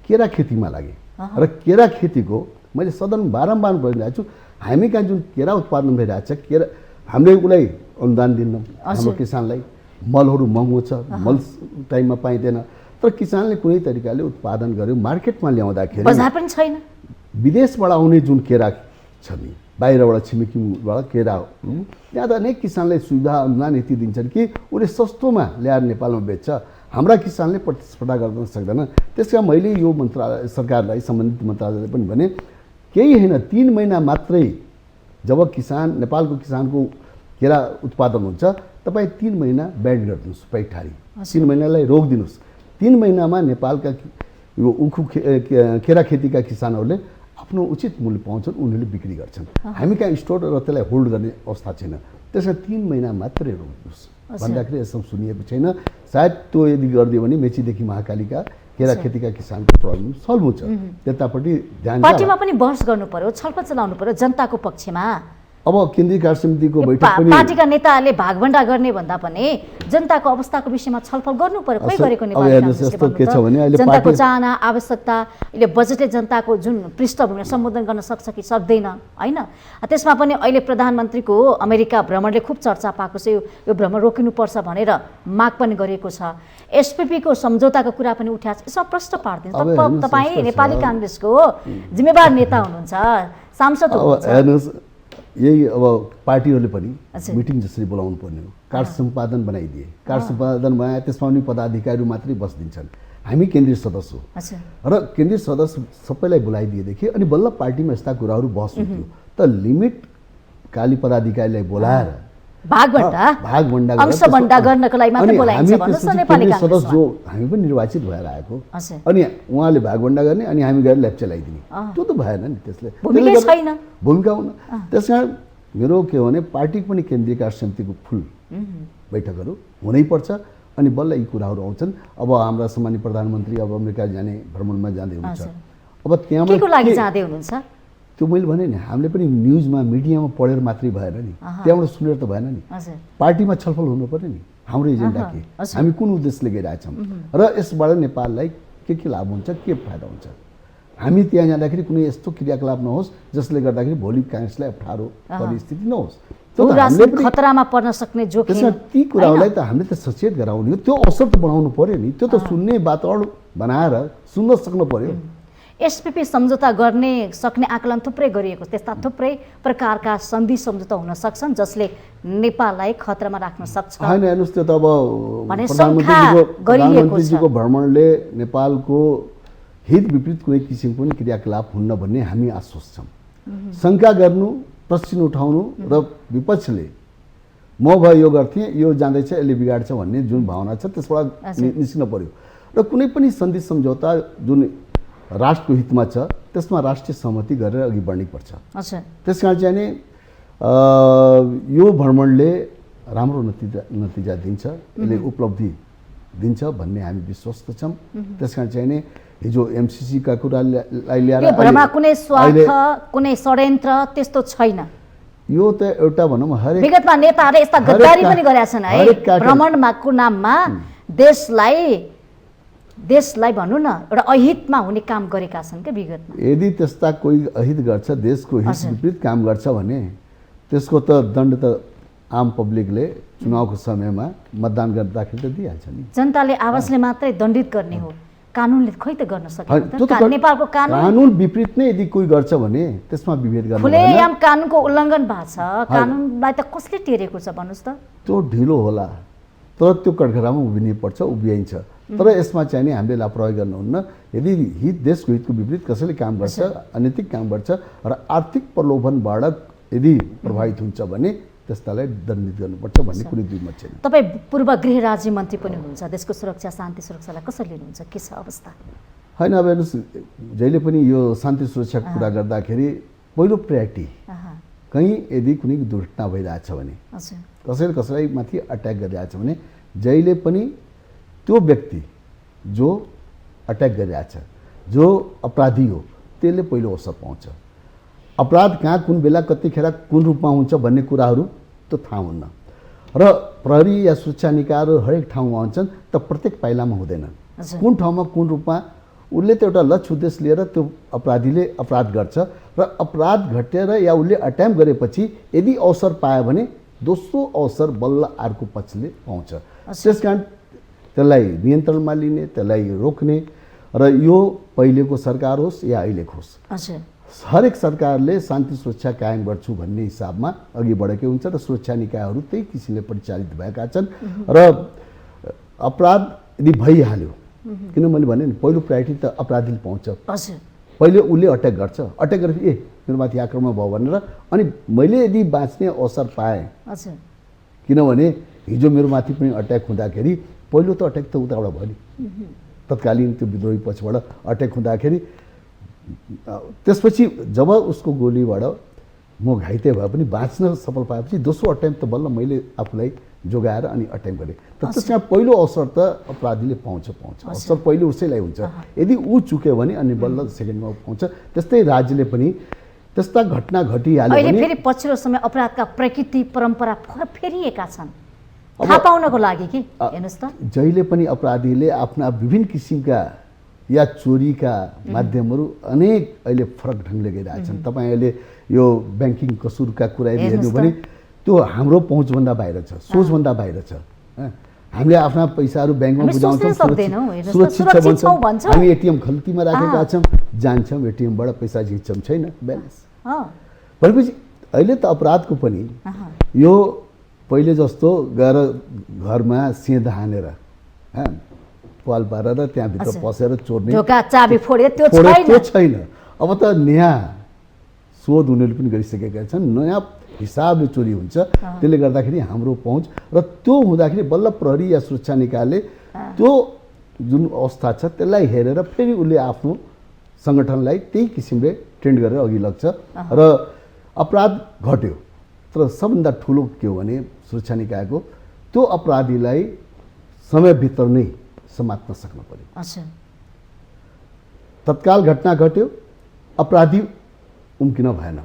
केरा खेतीमा लागे र केरा खेतीको मैले सदन बारम्बार भनिरहेको छु, हामी कहाँ जुन केरा उत्पादन भइरहेको छ, केरा हामीले उसलाई अनुदान दिन्नौँ। हाम्रो किसानलाई मलहरू महँगो छ, मल टाइममा पाइँदैन। तर किसानले कुनै तरिकाले उत्पादन गर्यो, मार्केटमा ल्याउँदाखेरि बजार पनि छैन। विदेशबाट आउने जुन केरा छ नि, बाहिरबाट छिमेकीबाट केरा हो, त्यहाँ त अनेक किसानलाई सुविधा अनुदान यति दिन्छन् कि उसले सस्तोमा ल्याएर नेपालमा बेच्छ। हाम्रा किसानले प्रतिस्पर्धा गर्न सक्दैन। त्यस कारण मैले यो मन्त्रालय सरकारलाई, सम्बन्धित मन्त्रालयले पनि भने केही होइन, 3 महिना मात्रै जब नेपालको किसानको केरा उत्पादन हुन्छ, तपाईँ 3 महिना ब्यान गरिदिनुहोस्, पैठारी 3 महिनालाई रोकिदिनुहोस्। 3 महिनामा नेपालका यो उखु केरा खेतीका किसानहरूले आफ्नो उचित मूल्य पाउँछन्, उनीहरूले बिक्री गर्छन्। हामी कहाँ स्टोर र त्यसलाई होल्ड गर्ने अवस्था छैन। त्यसमा 3 महिना मात्रै रोक्नुहोस् भन्दाखेरि यसो सुनिएको छैन। सायद त्यो यदि गरिदियो भने मेचीदेखि महाकालीका केरा खेतीका किसानको प्रब्लम सल्भ हुन्छ। त्यतापट्टि ध्यान पार्टीमा पनि बहस गर्नु पर्यो, छलफल चलाउनु पर्यो जनताको पक्षमा। अब केन्द्रीय कार्य समितिको बैठक पनि पार्टीका नेताहरूले भागभण्डा गर्ने भन्दा पनि जनताको अवस्थाको विषयमा छलफल गर्नु पर्यो। कोही गरेको नेपाली जनताको चाहना आवश्यकता, अहिले बजेटले जनताको जुन पृष्ठभूमि सम्बोधन गर्न सक्छ कि सक्दैन, होइन? त्यसमा पनि अहिले प्रधानमन्त्रीको अमेरिका भ्रमणले खुब चर्चा पाएको छ। यो भ्रमण रोकिनुपर्छ भनेर माग पनि गरिएको छ। एसपीपीको सम्झौताको कुरा पनि उठाएको छ। यसमा प्रश्न पार्दैन। तपाईँ नेपाली काङ्ग्रेसको जिम्मेवार नेता हुनुहुन्छ, सांसद हुनुहुन्छ। यही अब पार्टीहरूले पनि मिटिङ जसरी बोलाउनु पर्ने हो, कार्ड सम्पादन बनाइदिए। कार्ड सम्पादन बनाए, त्यसमा पनि पदाधिकारीहरू मात्रै बस्दिन्छन्। हामी केन्द्रीय सदस्य हो र केन्द्रीय सदस्य सबैलाई बोलाइदिएदेखि अनि बल्ल पार्टीमा यस्ता कुराहरू बहस हुन्थ्यो। त लिमिट काली पदाधिकारीलाई बोलाएर भागभण्डा गर्नको लागि मात्रै बोलाइन्छ भन्नुस् न नेपाली काङ्ग्रेसमा। सदस्य जो हामी पनि निर्वाचित भएर आएको, अनि उहाँले भागभण्डा गर्ने अनि हामी गएर ल्याप्चा ल्याइदिने, त्यो त भएन नि। त्यसले भूमिका हुन। त्यस कारण मेरो के हो भने पार्टीको पनि केन्द्रीय कार्य समितिको फुल बैठकहरू हुनैपर्छ अनि बल्ल यी कुराहरू आउँछन्। अब हाम्रा सामान्य प्रधानमन्त्री अब अमेरिका जाने भ्रमणमा जाँदै हुनुहुन्छ। अब त्यहाँबाट के को लागि जाँदै हुनुहुन्छ त्यो मैले भने नि, हामीले पनि न्युजमा मिडियामा पढेर मात्रै भएन नि, त्यहाँबाट सुनेर त भएन नि। पार्टीमा छलफल हुनु पर्यो नि, हाम्रो एजेन्डा के, हामी कुन उद्देश्यले गइरहेछौँ र यसबाट नेपाललाई के के लाभ हुन्छ, के फाइदा हुन्छ। हामी त्यहाँ जाँदाखेरि कुनै यस्तो क्रियाकलाप नहोस् जसले गर्दाखेरि भोलि काङ्ग्रेसलाई अप्ठ्यारो पर्ने स्थिति नहोस्। खतरामा पर्न सक्ने जोखिम। त्यसमा ती कुराहरूलाई त हामीले त सचेत गराउने हो, त्यो अवसर त बनाउनु पर्यो नि, त्यो त सुन्ने वातावरण बनाएर सुन्न सक्नु पर्यो। एसपीपी सम्झौता गर्ने सक्ने आकलन थुप्रै गरिएको, त्यस्ता थुप्रै प्रकारका सन्धि सम्झौता हुन सक्छन् जसले नेपाललाई खतरामा राख्न सक्छ। होइन, हेर्नुहोस्, त्यो त अब प्रधानमन्त्रीजीको भ्रमणले नेपालको हित विपरीत कुनै किसिमको पनि क्रियाकलाप हुन्न भन्ने हामी आश्वस्त छौँ। शङ्का गर्नु, प्रश्न उठाउनु र विपक्षले म भयो यो गर्थेँ, यो जाँदैछ, यसले बिगाड्छ भन्ने जुन भावना छ त्यसबाट निस्किन पर्यो। र कुनै पनि सन्धि सम्झौता जुन राष्ट्रको हितमा छ त्यसमा राष्ट्रिय सहमति गरेर अघि बढ्नुपर्छ। त्यस कारण चाहिँ नि यो भ्रमणले राम्रो नतिजा दिन्छ, यसले उपलब्धि दिन्छ भन्ने हामी विश्वस्त छौँ। त्यस कारण चाहिँ नि हिजो एमसीसीका कुरालाई ल्याएर कुनै स्वार्थ, कुनै षड्यन्त्र त्यस्तो छैन। यो त एउटा भनौँ हरेक विगतमा नेताहरूले यस्ता गद्दारी पनि गरेका छन् है, भ्रमणको नाममा देशलाई भनौँ न एउटा अहितमा हुने काम गरेका छन् क्या विगतमा। यदि त्यस्ता कोही अहित गर्छ, देशको हित विपरीत काम गर्छ भने त्यसको त दण्ड त आम पब्लिकले चुनावको समयमा मतदान गर्दाखेरि त दिइहाल्छ नि। जनताले आवाजले मात्रै दण्डित गर्ने हो, कानुनले खै त गर्न सक्दैन। नेपालको कानुन विपरीत नै यदि कोही गर्छ भने त्यसमा विभेद गर्नु खुलेआम कानुनको उल्लङ्घन भएको छ। कानुनलाई त कसले टेरेको छ भन्नुहोस् त? त्यो ढिलो होला तर त्यो कठघरामा उभिनै पर्छ, उभिइन्छ। तर यसमा चाहिँ नि हामीले लापरवाही गर्नुहुन्न। यदि देशको हितको विपरीत कसैले काम गर्छ, अनैतिक काम गर्छ र आर्थिक प्रलोभनबाट यदि प्रभावित हुन्छ भने त्यस्तालाई दण्डित गर्नुपर्छ भन्ने कुनै दुई मत छैन। तपाईँ पूर्व गृह राज्य मन्त्री पनि हुनुहुन्छ, देशको सुरक्षा शान्ति सुरक्षालाई कसरी लिनुहुन्छ, के छ अवस्था? होइन, अब हेर्नुहोस्, जहिले पनि यो शान्ति सुरक्षाको कुरा गर्दाखेरि पहिलो प्रायोरिटी कहीँ यदि कुनै दुर्घटना भइरहेछ भने, कसैले कसैलाई माथि अट्याक गरिरहेछ भने जहिले पनि त्यो व्यक्ति जो अट्याक गरिरहेछ, जो अपराधी हो, त्यसले पहिलो अवसर पाउँछ। अपराध कहाँ, कुन बेला, कतिखेर, कुन रूपमा हुन्छ भन्ने कुराहरू त थाहा हुन्न। र प्रहरी या सुरक्षा निकायहरू हरेक ठाउँमा हुन्छन् त प्रत्येक पाइलामा हुँदैनन्। कुन ठाउँमा कुन रूपमा उसले त एउटा लक्ष्य उद्देश्य लिएर त्यो अपराधीले अपराध गर्छ र अपराध घटेर या उसले अट्याम्प गरेपछि यदि अवसर पायो भने दोस्रो अवसर बल्ल अर्को पक्षले पाउँछ। त्यसकारण त्यसलाई नियन्त्रणमा लिने, त्यसलाई रोक्ने र यो पहिलेको सरकार होस् या अहिलेको होस्, हरेक सरकारले शान्ति सुरक्षा कायम गर्छु भन्ने हिसाबमा अघि बढेकै हुन्छ र सुरक्षा निकायहरू त्यही किसिमले परिचालित भएका छन्। र अपराध यदि भइहाल्यो, किन मैले भने नि पहिलो प्रायोरिटी त अपराधीले पाउँछ। पहिले उसले अट्याक गर्छ, अट्याक गरेपछि मेरो माथि आक्रमण भयो भनेर, अनि मैले यदि बाँच्ने अवसर पाएँ, किनभने हिजो मेरो माथि पनि अट्याक हुँदाखेरि पहिलो त अट्याक त उताबाट भयो नि, तत्कालीन त्यो विद्रोही पछबाट अट्याक हुँदाखेरि त्यसपछि जब उसको गोलीबाट म घाइते भए पनि बाँच्न सफल पाएपछि दोस्रो अट्याम्प त बल्ल मैले आफूलाई जोगाएर अनि अट्याम्प गरेँ। त्यसमा पहिलो अवसर त अपराधीले पाउँछ, अवसर पहिले उसैलाई हुन्छ। यदि ऊ चुक्यो भने अनि बल्ल सेकेन्डमा पाउँछ। त्यस्तै राज्यले पनि त्यस्ता घटना घटिहाल्यो भने फेरि पछिल्लो समय अपराधका प्रकृति परम्परा फेरिएका छन्, थाहा पाउनको लागि कि हेर्नुहोस् त, जहिले पनि अपराधीले आफ्ना विभिन्न किसिमका या चोरीका माध्यमहरू अनेक अहिले फरक ढङ्गले गइरहेछन्। तपाईँ अहिले यो ब्याङ्किङ कसुरका कुरा हेर्नु भने त्यो हाम्रो पहुँचभन्दा बाहिर छ, सोचभन्दा बाहिर छ। हामीले आफ्ना पैसाहरू ब्याङ्कमा बुझाउँछौँ, सुरक्षित छ भन्छौँ, हामी एटिएम खल्तीमा राखेका छौँ, जान्छौँ एटिएमबाट पैसा झिक्छौँ, छैन ब्यालेन्स। भनेपछि अहिले त अपराधको पनि यो पहिले जस्तो गएर घरमा सेध हानेर पाल पारेर त्यहाँभित्र पसेर चोर्ने चाबी फोडे त्यो छैन। अब त नयाँ शोध उनीहरूले पनि गरिसकेका छन्, नयाँ हिसाबले चोरी हुन्छ। त्यसले गर्दाखेरि हाम्रो पहुँच र त्यो हुँदाखेरि बल्ल प्रहरी या सुरक्षा निकायले त्यो जुन अवस्था छ त्यसलाई हेरेर फेरि उसले आफ्नो सङ्गठनलाई त्यही किसिमले ट्रेन्ड गरेर अघि लग्छ र अपराध घट्यो। तर सबभन्दा ठुलो के हो भने सुरक्षा निकायको त्यो अपराधीलाई समयभित्र नै समात्न सक्न पर्यो। तत्काल घटना घट्यो, अपराधी उम्किन भएन,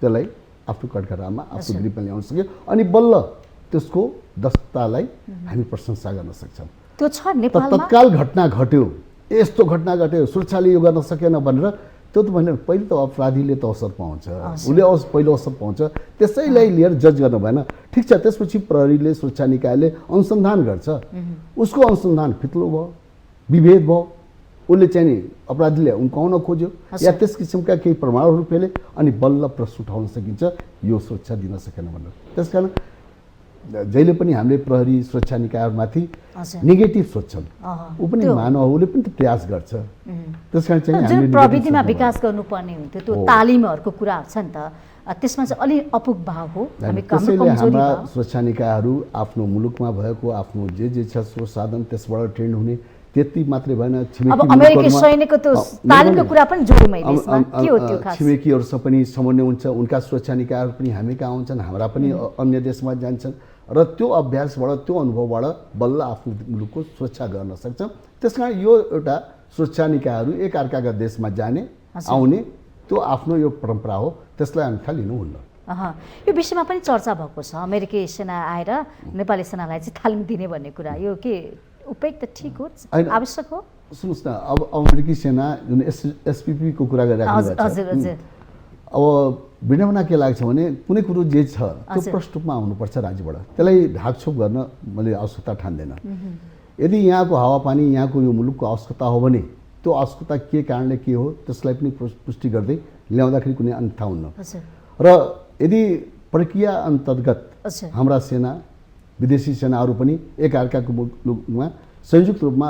त्यसलाई आफ्नो कठघरामा आफ्नो ग्रिपमा ल्याउन सक्यो अनि बल्ल त्यसको दस्तालाई हामी प्रशंसा गर्न सक्छौँ। त्यो छ नेपालमा। तत्काल घटना घट्यो यस्तो घटना घट्यो सुरक्षाले यो गर्न सकेन भनेर त्यो त भने पहिले त अपराधीले त असर पाउँछ, उसले पहिलो असर पाउँछ, त्यसैलाई लिएर जज गर्न भएन। ठिक छ, त्यसपछि प्रहरीले सुरक्षा निकायले अनुसन्धान गर्छ, उसको अनुसन्धान फितलो भयो, विभेद भयो, उसले चाहिँ नि अपराधीले उम्काउन खोज्यो या त्यस किसिमका केही प्रमाणहरू फेले अनि बल्ल प्रश्न उठाउन सकिन्छ यो सुरक्षा दिन सकेन भनेर। त्यसकारण जहिले पनि हामीले प्रहरी सुरक्षा निकायहरूमाथि नेगेटिभ सोच्छन्, ऊ पनि मानव उसले पनि त प्रयास गर्छ। त्यसकारण चाहिँ जुन प्रविधिमा विकास गर्नुपर्ने हुन्थ्यो त्यो तालिमहरूको कुरा छ नि त, त्यसमा चाहिँ अलि अपुग भाव हो। त्यसैले हाम्रा सुरक्षा निकायहरू आफ्नो मुलुकमा भएको आफ्नो जे छ स्रोत साधन त्यसबाट ट्रेन्ड हुने त्यति मात्रै भएन, छिमेकीहरूसँग पनि समन्वय हुन्छ, उनका सुरक्षा निकायहरू पनि हामी कहाँ हुन्छन्, हाम्रा पनि अन्य देशमा जान्छन् र त्यो अभ्यासबाट त्यो अनुभवबाट बल्ल आफ्नो मुलुकको सुरक्षा गर्न सक्छ। त्यसकारण यो एउटा सुरक्षा निकायहरू एकअर्काका देशमा जाने आउने त्यो आफ्नो यो परम्परा हो, त्यसलाई अन्यथा लिनुहुन्न। यो विषयमा पनि चर्चा भएको छ, अमेरिकी सेना आएर नेपाली सेनालाई चाहिँ तालिम दिने भन्ने कुरा, यो के उपयुक्त ठिक हो, आवश्यक हो? सुन्नुहोस् न, अब अमेरिकी सेना जुन एसपिपीको कुरा गरिराख्नु भएको छ, अब भिडमा के लाग्छ भने कुनै कुरो जे छ त्यो प्रष्ट रूपमा आउनुपर्छ राज्यबाट, त्यसलाई ढाकछोप गर्न मैले आवश्यकता ठान्दैन। यदि यहाँको हावापानी यहाँको यो मुलुकको आवश्यकता हो भने त्यो आवश्यकता के कारणले के हो त्यसलाई पनि पुष्टि गर्दै ल्याउँदाखेरि कुनै अन्यथा हुन्न। र यदि प्रक्रिया अन्तर्गत हाम्रा सेना विदेशी सेनाहरू पनि एकअर्काको मुलुकमा संयुक्त रूपमा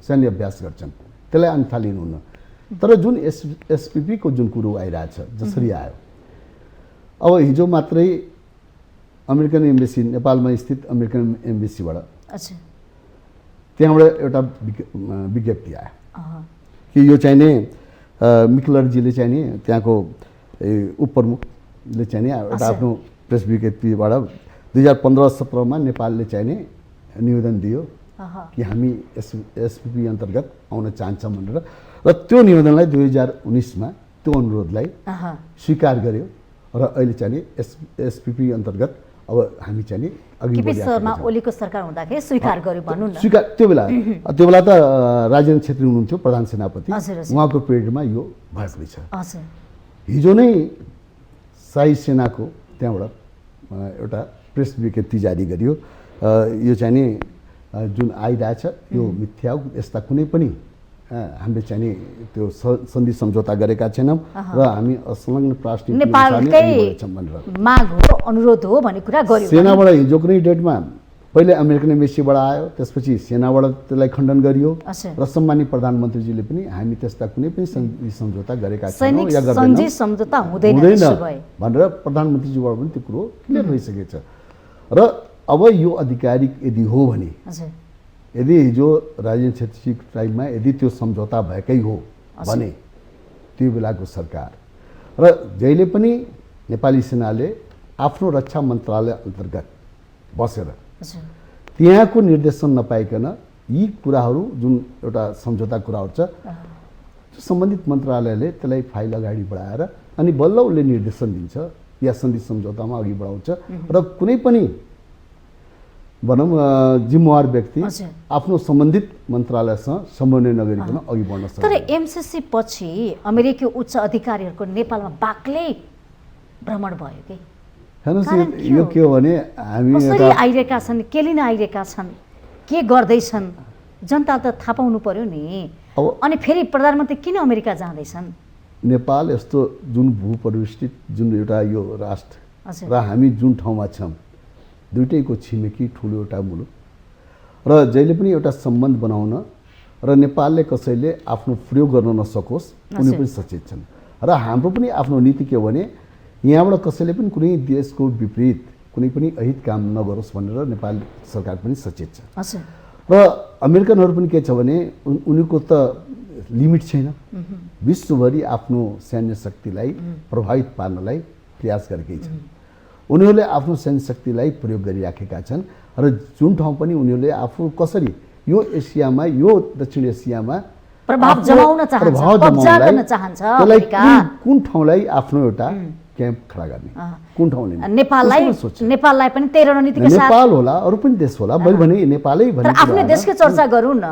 सैन्य अभ्यास गर्छन्, त्यसलाई अन्यथा लिनुहुन्न। तर जुन एसपिपीको जुन कुरो आइरहेछ जसरी आयो, अब हिजो मात्रै अमेरिकन एम्बेसी नेपालमा स्थित अमेरिकन एम्बेसीबाट त्यहाँबाट एउटा विज्ञप्ति आयो कि यो चाहिँ नि मिकलरजीले चाहिँ नि त्यहाँको उपप्रमुखले चाहिँ नि एउटा आफ्नो प्रेस विज्ञप्तिबाट 2015-17 नेपालले चाहिँ नि निवेदन दियो कि हामी एसपिपी अन्तर्गत आउन चाहन्छौँ भनेर, र त्यो निवेदनलाई 2019 त्यो अनुरोधलाई स्वीकार गर्यो र अहिले चाहिँ नि एसपिपी अन्तर्गत अब हामी चाहिँ नि अघि ओलीको सरकार हुँदाखेरि स्वीकार गर्यो भनौँ न। स्वीकार त्यो बेला त राजेन्द्र छेत्री हुनुहुन्थ्यो प्रधान सेनापति, उहाँको पिरियडमा यो भएको रहेछ। हिजो नै शाही सेनाको त्यहाँबाट एउटा प्रेस विज्ञप्ति जारी गरियो, यो चाहिँ नि जुन आइरहेछ यो मिथ्या, यस्ता कुनै पनि हामीले चाहिँ नि त्यो सन्धि सम्झौता गरेका छैनौँ र हामी असंलग्न प्राथमिक माग हो, अनुरोध हो भन्ने कुरा गर्यो। सेनाबाट हिजो कुनै डेटमा पहिले अमेरिकन एम्बेसीबाट आयो, त्यसपछि सेनाबाट त्यसलाई खण्डन गरियो र सम्मानित प्रधानमन्त्रीजीले पनि हामी त्यस्ता कुनै पनि सन्धि सम्झौता गरेका छैनौँ या गर्दैनौँ भनेर प्रधानमन्त्रीजीबाट पनि त्यो कुरो क्लियर भइसकेछ। र अब यो आधिकारिक यदि हो भने, यदि हिजो राजेन्द्र छेत्रीको टाइममा यदि त्यो सम्झौता भएकै हो भने त्यो बेलाको सरकार र जहिले पनि नेपाली सेनाले आफ्नो रक्षा मन्त्रालय अन्तर्गत बसेर त्यहाँको निर्देशन नपाइकन यी कुराहरू जुन एउटा सम्झौता कुराहरू छ सम्बन्धित मन्त्रालयले त्यसलाई फाइल अगाडि बढाएर अनि बल्ल उसले निर्देशन दिन्छ या सन्धि सम्झौतामा अघि बढाउँछ र कुनै पनि भनौँ जिम्मेवार व्यक्ति आफ्नो सम्बन्धित मन्त्रालयसँग समन्वय नगरिकन अघि बढ्न सक्छ। तर एमसिसी पछि अमेरिकी उच्च अधिकारीहरूको नेपालमा बाक्लै भ्रमण भयो कि हेर्नुहोस् यो के हो भने हामी कसरी आइरहेका छन्, के लिन आइरहेका छन्, के गर्दैछन्, जनता त थाहा पाउनु पर्यो नि। अनि फेरि प्रधानमन्त्री किन अमेरिका जाँदैछन्? नेपाल यस्तो जुन भूपरिवेष्टित जुन एउटा यो राष्ट्र र हामी जुन ठाउँमा छौँ दुईटैको छिमेकी ठुलो एउटा मुलुक र जहिले पनि एउटा सम्बन्ध बनाउन र नेपालले कसैले आफ्नो प्रयोग गर्न नसकोस् उनी पनि सचेत छन् र हाम्रो पनि आफ्नो नीति के हो भने यहाँबाट कसैले पनि कुनै देशको विपरीत कुनै पनि अहित काम नगरोस् भनेर नेपाल सरकार पनि सचेत छ। र अमेरिकनहरू पनि के छ भने उनीको त लिमिट छैन, विश्वभरि आफ्नो सैन्य शक्तिलाई प्रभावित पार्नलाई प्रयास गरेकै छन्। उनीहरूले आफ्नो सैन्य शक्तिलाई प्रयोग गरिराखेका छन् र जुन ठाउँ पनि उनीहरूले आफू कसरी यो एसियामा यो दक्षिण एसियामा प्रभाव जमाउन चाहन्छ त्यसलाई कुन ठाउँलाई आफ्नो एउटा क्याम्प खडा गर्ने कुन ठाउँले नेपाललाई पनि त्यही रणनीतिका साथ नेपाल होला अरू पनि देश होला मैले भने नेपालै भने आफ्नै देशकै चर्चा गरौँ न।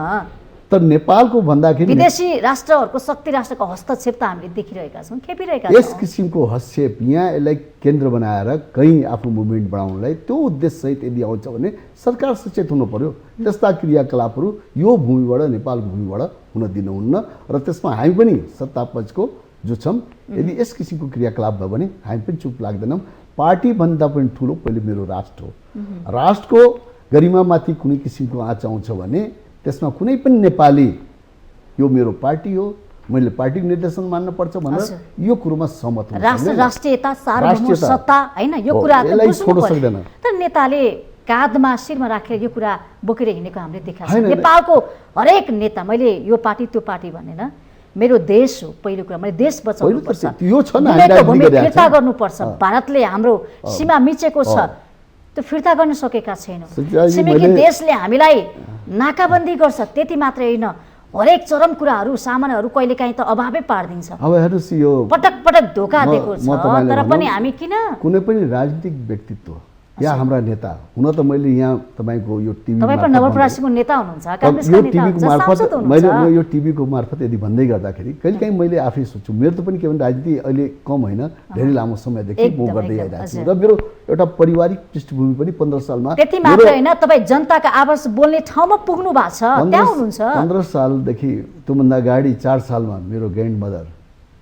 तर नेपालको भन्दाखेरि विदेशी राष्ट्रहरूको शक्ति राष्ट्रको हस्तक्षेप त हामीले देखिरहेका छौँ, खेपिरहेका यस छौँ। किसिमको हस्तक्षेप यहाँ यसलाई केन्द्र बनाएर कहीँ आफ्नो मुभमेन्ट बढाउनलाई त्यो उद्देश्यसहित यदि आउँछ भने सरकार सचेत हुनु पर्यो। त्यस्ता क्रियाकलापहरू यो भूमिबाट, नेपालको भूमिबाट हुन दिनुहुन्न र त्यसमा हामी पनि सत्तापक्षको जो छौँ यदि यस किसिमको क्रियाकलाप भयो भने हामी पनि चुप लाग्दैनौँ। पार्टीभन्दा पनि ठुलो पहिले मेरो राष्ट्र हो। राष्ट्रको गरिमामाथि कुनै किसिमको आँच आउँछ भने त्यसमा कुनै पनि नेपाली यो मेरो पार्टी हो, मैले पार्टीको निर्देशन मान्नुपर्छ भनेर यो कुरोमा सहमत हुनु राष्ट्र राष्ट्रियता सार्वभौम सत्ता हैन यो हो, कुरा त यसलाई बुझ्नु छोड्न पर्यो। सक्दैन। तर नेताले काँधमा शिरमा राखेर यो कुरा बोकेर हिँडेको हामीले देखाएको छ। हैन, हैन। नेपालको हरेक नेता, मैले यो पार्टी त्यो पार्टी भनेन, मेरो देश हो पहिलो कुरा, मैले देश बचाउनु पर्छ, यो छ नि भूमिको भूमि हामीले फिर्ता गर्नुपर्छ, भारतले हाम्रो सीमा मिचेको छ त्यो फिर्ता गर्न सकेका छैनौँ। सञ्जयजी, छिमेकी मैले- देशले हामीलाई नाकाबन्दी गर्छ, त्यति मात्रै होइन हरेक चरम कुराहरू सामानहरू कहिलेकाहीँ त अभावै पारिदिन्छ, अब हेर्नुहोस् यो पटक पटक धोका दिएको छ। म तपाईँलाई तर भनौँ, पनि हामी किन कुनै पनि राजनीतिक व्यक्तित्व या हाम्रा नेता हुन त मैले यहाँ तपाईँको यो टिभी तपाईँ पनि नवलपरासीको नेता हुनुहुन्छ, यो काङ्ग्रेसका नेता टिभीको हुनुहुन्छ, मार्फत सांसद मैले हुनुहुन्छ। यो टिभीको मार्फत यदि भन्दै गर्दाखेरि कहिलेकाहीँ मैले आफै सोच्छु मेरो त पनि के भने राजनीति अहिले कम होइन, धेरै लामो समयदेखि म एकदम, गर्दै एकदम, आइरहेको छु हजुर। र मेरो एउटा पारिवारिक पृष्ठभूमि पनि 15 सालमा त्यति मात्र होइन, तपाईँ जनताका आवाज बोल्ने ठाउँमा पुग्नु भएको छ, त्यहाँ हुनुहुन्छ। 15 सालदेखि त्योभन्दा अगाडि 4 सालमा मेरो ग्रान्ड मदर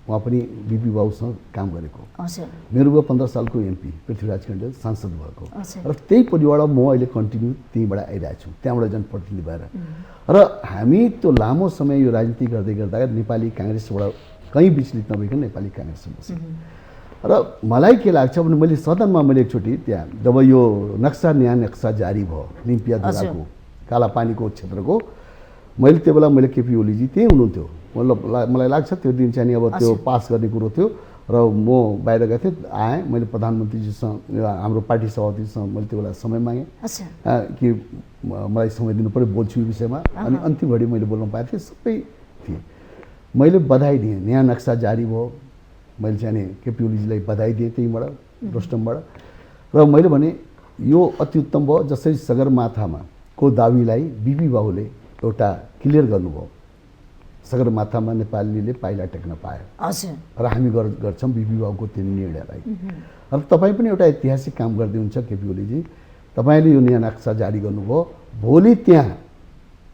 उहाँ पनि बिपी बाबुसँग काम गरेको, हजुर मेरो बुवा 15 सालको एमपी पृथ्वीराज कण्डेल सांसद भएको हजुर। र त्यही परिवारबाट म अहिले कन्टिन्यू त्यहीँबाट आइरहेको छु, त्यहाँबाट जनप्रतिनिधि भएर। र हामी त्यो लामो समय यो राजनीति गर्दै गर्दा नेपाली काङ्ग्रेसबाट कहीँ विचलित नभइकन नेपाली काङ्ग्रेसमा बसेँ। र मलाई के लाग्छ भने मैले सदनमा मैले एकचोटि त्यहाँ जब यो नयाँ नक्सा जारी भयो लिम्पियाधुराको कालापानीको क्षेत्रको, मैले त्यो बेला मैले केपी ओलीजी त्यहीँ हुनुहुन्थ्यो, मतलब मलाई लाग्छ त्यो दिन चाहिँ अब त्यो पास गर्ने कुरो थियो र म बाहिर गएको थिएँ, आएँ, मैले प्रधानमन्त्रीजीसँग हाम्रो पार्टी सभापतिसँग मैले त्यो बेला समय मागेँ कि मलाई समय दिनु पऱ्यो, बोल्छु यो विषयमा। अनि अन्तिम घडी मैले बोल्न पाएको थिएँ, सबै थिएँ। मैले बधाई दिएँ, नयाँ नक्सा जारी भयो, मैले चाहिँ केपी ओलीजीलाई बधाई दिएँ त्यहीँबाट रोस्टमबाट। र मैले भने यो अति उत्तम भयो, जसरी सगरमाथामा को दावीलाई बिपी बाबुले एउटा क्लियर गर्नुभयो, सगरमाथामा नेपालीले पाइला टेक्न पायो र हामी गर्छौँ बिपी बाबुको त्यो निर्णयलाई। र तपाईँ पनि एउटा ऐतिहासिक काम गर्दै हुन्छ केपी ओलीजी, तपाईँले यो नयाँ नक्सा जारी गर्नुभयो, भोलि त्यहाँ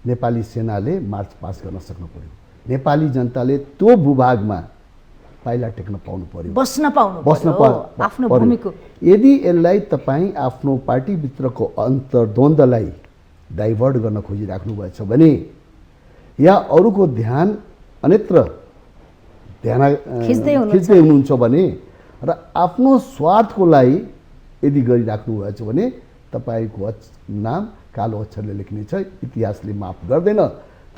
नेपाली सेनाले मार्च पास गर्न सक्नु पर्यो, नेपाली जनताले त्यो भूभागमा पाइला टेक्न पाउनु पर्यो, बस्न पाउनु आफ्नो पर्यो। भूमिको। यदि यसलाई तपाईँ आफ्नो पार्टीभित्रको अन्तर्द्वन्द्वलाई डाइभर्ट गर्न खोजिराख्नु भएछ भने या अरूको ध्यान अन्यत्र खिच्दै हुनुहुन्छ भने र आफ्नो स्वार्थको लागि यदि गरिराख्नु भएछ भने तपाईँको नाम कालो अक्षरले लेखिनेछ, इतिहासले माफ गर्दैन।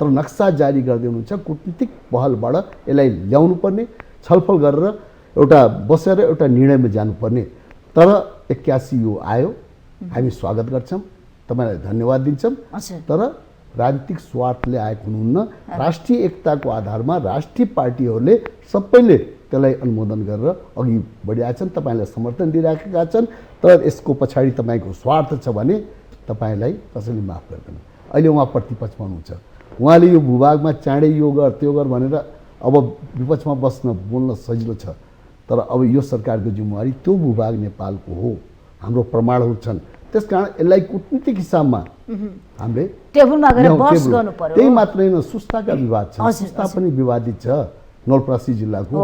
तर नक्सा जारी गर्दै हुनुहुन्छ, कूटनीतिक पहलबाट यसलाई ल्याउनु पर्ने, छलफल गरेर एउटा बसेर एउटा निर्णयमा जानुपर्ने। तर 81 यो आयो, हामी स्वागत गर्छौँ, तपाईँलाई धन्यवाद दिन्छौँ। तर राजनीतिक स्वार्थले आएको हुनुहुन्न, राष्ट्रिय एकताको आधारमा राष्ट्रिय पार्टीहरूले सबैले त्यसलाई अनुमोदन गरेर अघि बढिरहेका छन्, तपाईँलाई समर्थन दिइराखेका छन्। तर यसको पछाडि तपाईँको स्वार्थ छ भने तपाईँलाई कसैले माफ गर्दैन। अहिले उहाँ प्रतिपक्षमा हुनुहुन्छ, उहाँले यो भूभागमा चाँडै यो गर त्यो गर भनेर अब विपक्षमा बस्न बोल्न सजिलो छ। तर अब यो सरकारको जिम्मेवारी त्यो भूभाग नेपालको हो, हाम्रो प्रमाणहरू छन्, त्यसकारण यसलाई कूटनीतिक हिसाबमा हामीले टेबलमा गएर बहस गर्नु पर्यो। त्यही मात्र होइन, सुस्ताका विवाद छन्, सुस्ता पनि विवादित छ नवलपरासी जिल्लाको।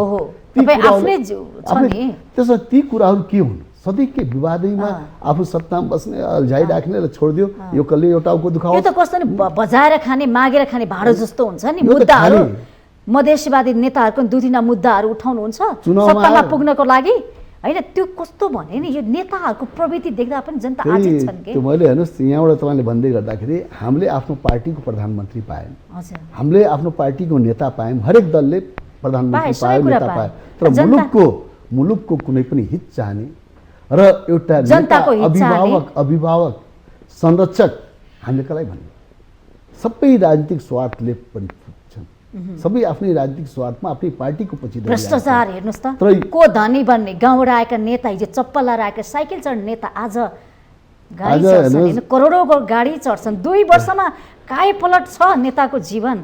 त्यसो ती कुराहरू के हुन्? सधैँ के विवादैमा आफू सत्तामा बस्ने अल्झाइराख्ने र छोडिदियो, यो कसले यो टाउको दुखाओस्? यो त कस्तो नि बजाएर खाने मागेर खाने भाडो जस्तो हुन्छ नि। मुद्दाहरू मधेसीवादी नेताहरूको दुईवटा मुद्दाहरू उठाउनुहुन्छ सत्तामा पुग्नको लागि होइन, त्यो कस्तो भने नि यो नेताहरूको प्रवृत्ति देख्दा पनि जनता आजित छन् के। त्यो मैले हेर्नुहोस् यहाँबाट तपाईँले भन्दै गर्दाखेरि हामीले आफ्नो पार्टीको प्रधानमन्त्री पायौँ, हामीले आफ्नो पार्टीको नेता पायौँ, हरेक दलले प्रधानमन्त्री पायो, नेता पायो। तर मुलुकको कुनै पनि हित चाहने र एउटा अभिभावक संरक्षक हामीले कसलाई भन्ने? सबै राजनीतिक स्वार्थले परिपूर्ण, सबै आफ्नै राजनीतिक स्वार्थमा आफ्नै पार्टीको पछि भ्रष्टाचार हेर्नुहोस् त। को धनी बन्ने गाउँबाट आएका नेता, हिजो चप्पल लगाएर आएका साइकल चढ्ने नेता आज गाडी चढ्छन्, करोडौँको गाडी चढ्छन्। 2 वर्षमा कायापलट छ नेताको जीवन।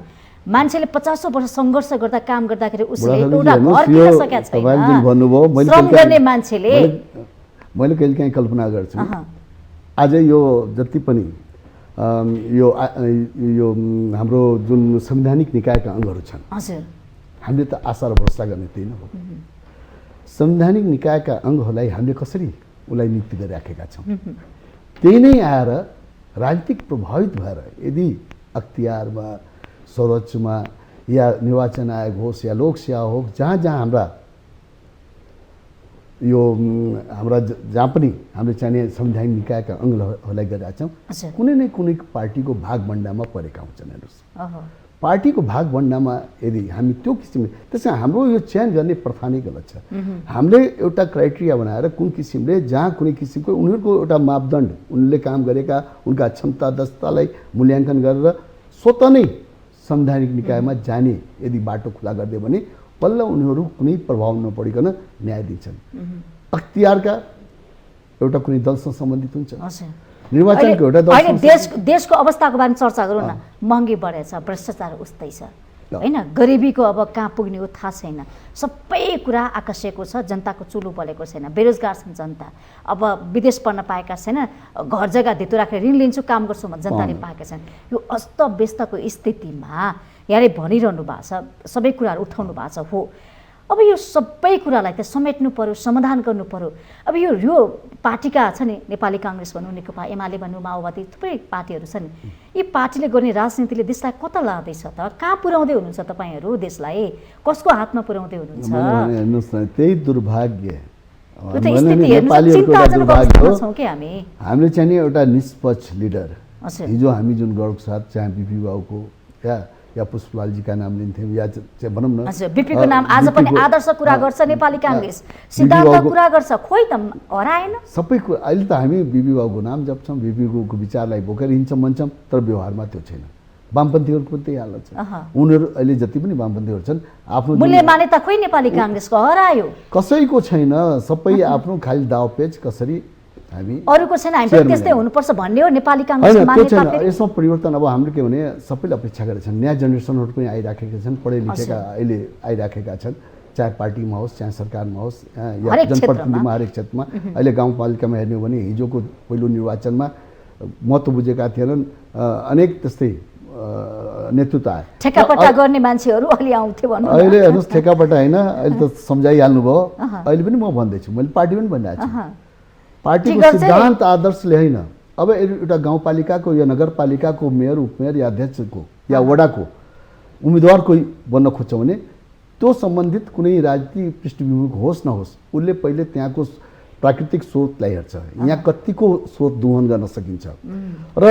मान्छेले 50 वर्ष सङ्घर्ष गर्दा काम गर्दाखेरि उसले एउटा घर किन्न सकेका छैन। श्रम गर्ने मान्छेले मैले कहिलेकाहीँ कल्पना गर्छु आज यो जति पनि यो हाम्रो जुन संवैधानिक निकायका अङ्गहरू छन्, हजुर, हामीले त आशा र भरोसा गर्ने त्यही न हो। संवैधानिक निकायका अङ्गहरूलाई हामीले कसरी उसलाई नियुक्ति गरिराखेका छौँ, त्यही नै आएर राजनीतिक प्रभावित भएर यदि अख्तियारमा, सर्वोच्चमा या निर्वाचन आयोग होस् या लोकसेवा होस्, जहाँ जहाँ जहाँ पनि हामीले चाहिने संवैधानिक निकायका अङ्गहरूलाई गरिरहेका छौँ, कुनै न कुनै पार्टीको भागभण्डामा परेका हुन्छन्। हेर्नुहोस्, पार्टीको भागभण्डामा यदि हामी त्यो किसिमले, त्यसमा हाम्रो यो चयन गर्ने प्रथा नै गलत छ। हामीले एउटा क्राइटेरिया बनाएर कुन किसिमले जहाँ कुनै किसिमको उनीहरूको एउटा मापदण्ड, उनले काम गरेका उनका क्षमता दक्षतालाई मूल्याङ्कन गरेर स्वतः नै संवैधानिक निकायमा जाने यदि बाटो खुला गरिदियो भने बल्ल उनीहरू कुनै प्रभाव नपरिकन न्याय दिन्छन्। अख्तियारका एउटा कुनै दलसँग सम्बन्धित हुन्छ, निर्वाचनको एउटा दल। अहिले देशको अवस्थाको बारेमा चर्चा गरौँ न। महँगी बढेछ, भ्रष्टाचार उस्तै छ होइन, गरिबीको अब कहाँ पुग्ने हो थाहा छैन, सबै कुरा आकर्षिएको छ, जनताको चुलो बलेको छैन, बेरोजगार छन् जनता। अब विदेश पढ्न पाएका छैन, घर जग्गा धितो राखेर ऋण लिन्छु काम गर्छु भने जनताले पाएका छन्। यो अस्तव्यस्तको स्थितिमा यहाँले भनिरहनु भएको छ, सबै कुराहरू उठाउनु भएको छ हो। अब यो सबै कुरालाई त समेट्नु पर्यो, समाधान गर्नु पर्यो। अब यो पार्टीका छ नि, नेपाली काङ्ग्रेस भनौँ, नेकपा एमाले भनौँ, माओवादी, थुप्रै पार्टीहरू छन्। यी पार्टीले गर्ने राजनीतिले देशलाई कता लाँदैछ त? कहाँ पुर्याउँदै हुनुहुन्छ तपाईँहरू देशलाई? कसको हातमा पुर्याउँदै हुनुहुन्छ? हेर्नुहोस् न, त्यही दुर्भाग्य हामीले चाहिँ एउटा निष्पक्ष लिडर, हिजो हामी जुन गौरव साथ चाहे बिपी बाबुको या पुष्पलालजीका नाम लिन्थ्यौँ या भनौँ न, बिपीको नाम आज पनि आदर्श कुरा गर्छ नेपाली काङ्ग्रेस, सिद्धान्त कुरा गर्छ, खोइ त हराएन सबै कुरा। अहिले त हामी बिपी बाबुको नाम जप्छौँ, बिपी बाबुको विचारलाई बोकेर हिँड्छौँ भन्छौँ, तर व्यवहारमा त्यो छैन। वामपन्थीहरूको त्यही हालत छ। उनीहरू अहिले जति पनि वामपन्थीहरू छन् आफ्नो मूल्य मान्यता खोइ नेपाली काङ्ग्रेसको हरायो, कसैको छैन, सबै आफ्नो खालि दावपेच कसरी हामी अरूको छैन, हामी त्यस्तै हुनुपर्छ भन्ने हो नेपाली काङ्ग्रेसको मान्यता। यसमा परिवर्तन अब हामीले के भने सबैले अपेक्षा गरेका छन्, नयाँ जेनेरेसनहरू पनि आइराखेका छन्, पढे लेखेका अहिले आइराखेका छन्, चाहे पार्टीमा होस् चाहे सरकारमा होस् या जनप्रतिनिधिमा, हरेक क्षेत्रमा। अहिले गाउँपालिकामा हेर्ने हो भने हिजोको पहिलो निर्वाचनमा महत्त्व बुझेका थिएनन्, अनेक त्यस्तै नेतृत्व आए, ठेकापट्टा गर्ने मान्छेहरू अलि आउँथे भन्नु। अहिले हेर्नुहोस्, ठेकापट्टा होइन, अहिले त सम्झाइहाल्नु भयो। अहिले पनि म भन्दैछु, मैले पार्टी पनि भनिरहेको छु, पार्टीको सिद्धान्त आदर्शले होइन। अब एउटा गाउँपालिकाको या नगरपालिकाको मेयर, उपमेयर या अध्यक्षको या वडाको उम्मेदवार कोही बन्न खोज्छ भने त्यो सम्बन्धित कुनै राजनीतिक पृष्ठभूमि होस् नहोस्, उसले पहिले त्यहाँको प्राकृतिक स्रोतलाई हेर्छ, यहाँ कतिको स्रोत दोहन गर्न सकिन्छ र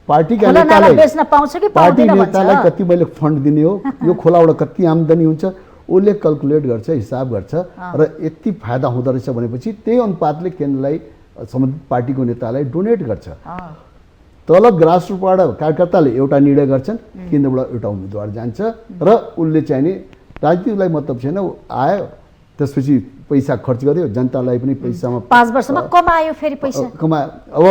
पार्टीका नेतालाई कति मैले फन्ड दिने हो, यो खोलाबाट कति आम्दानी हुन्छ, उसले क्याल्कुलेट गर्छ, हिसाब गर्छ र यति फाइदा हुँदो रहेछ भनेपछि त्यही अनुपातले केन्द्रलाई सम्बन्धित पार्टीको नेतालाई डोनेट गर्छ। तल ग्रासरुटबाट कार्यकर्ताले एउटा निर्णय गर्छन्, केन्द्रबाट एउटा उम्मेदवार जान्छ र उसले चाहिने राजनीतिलाई मतलब छैन, आयो त्यसपछि पैसा खर्च गर्यो, जनतालाई पनि पैसामा 5 वर्षमा कमायो, फेरि पैसा कमायो। अब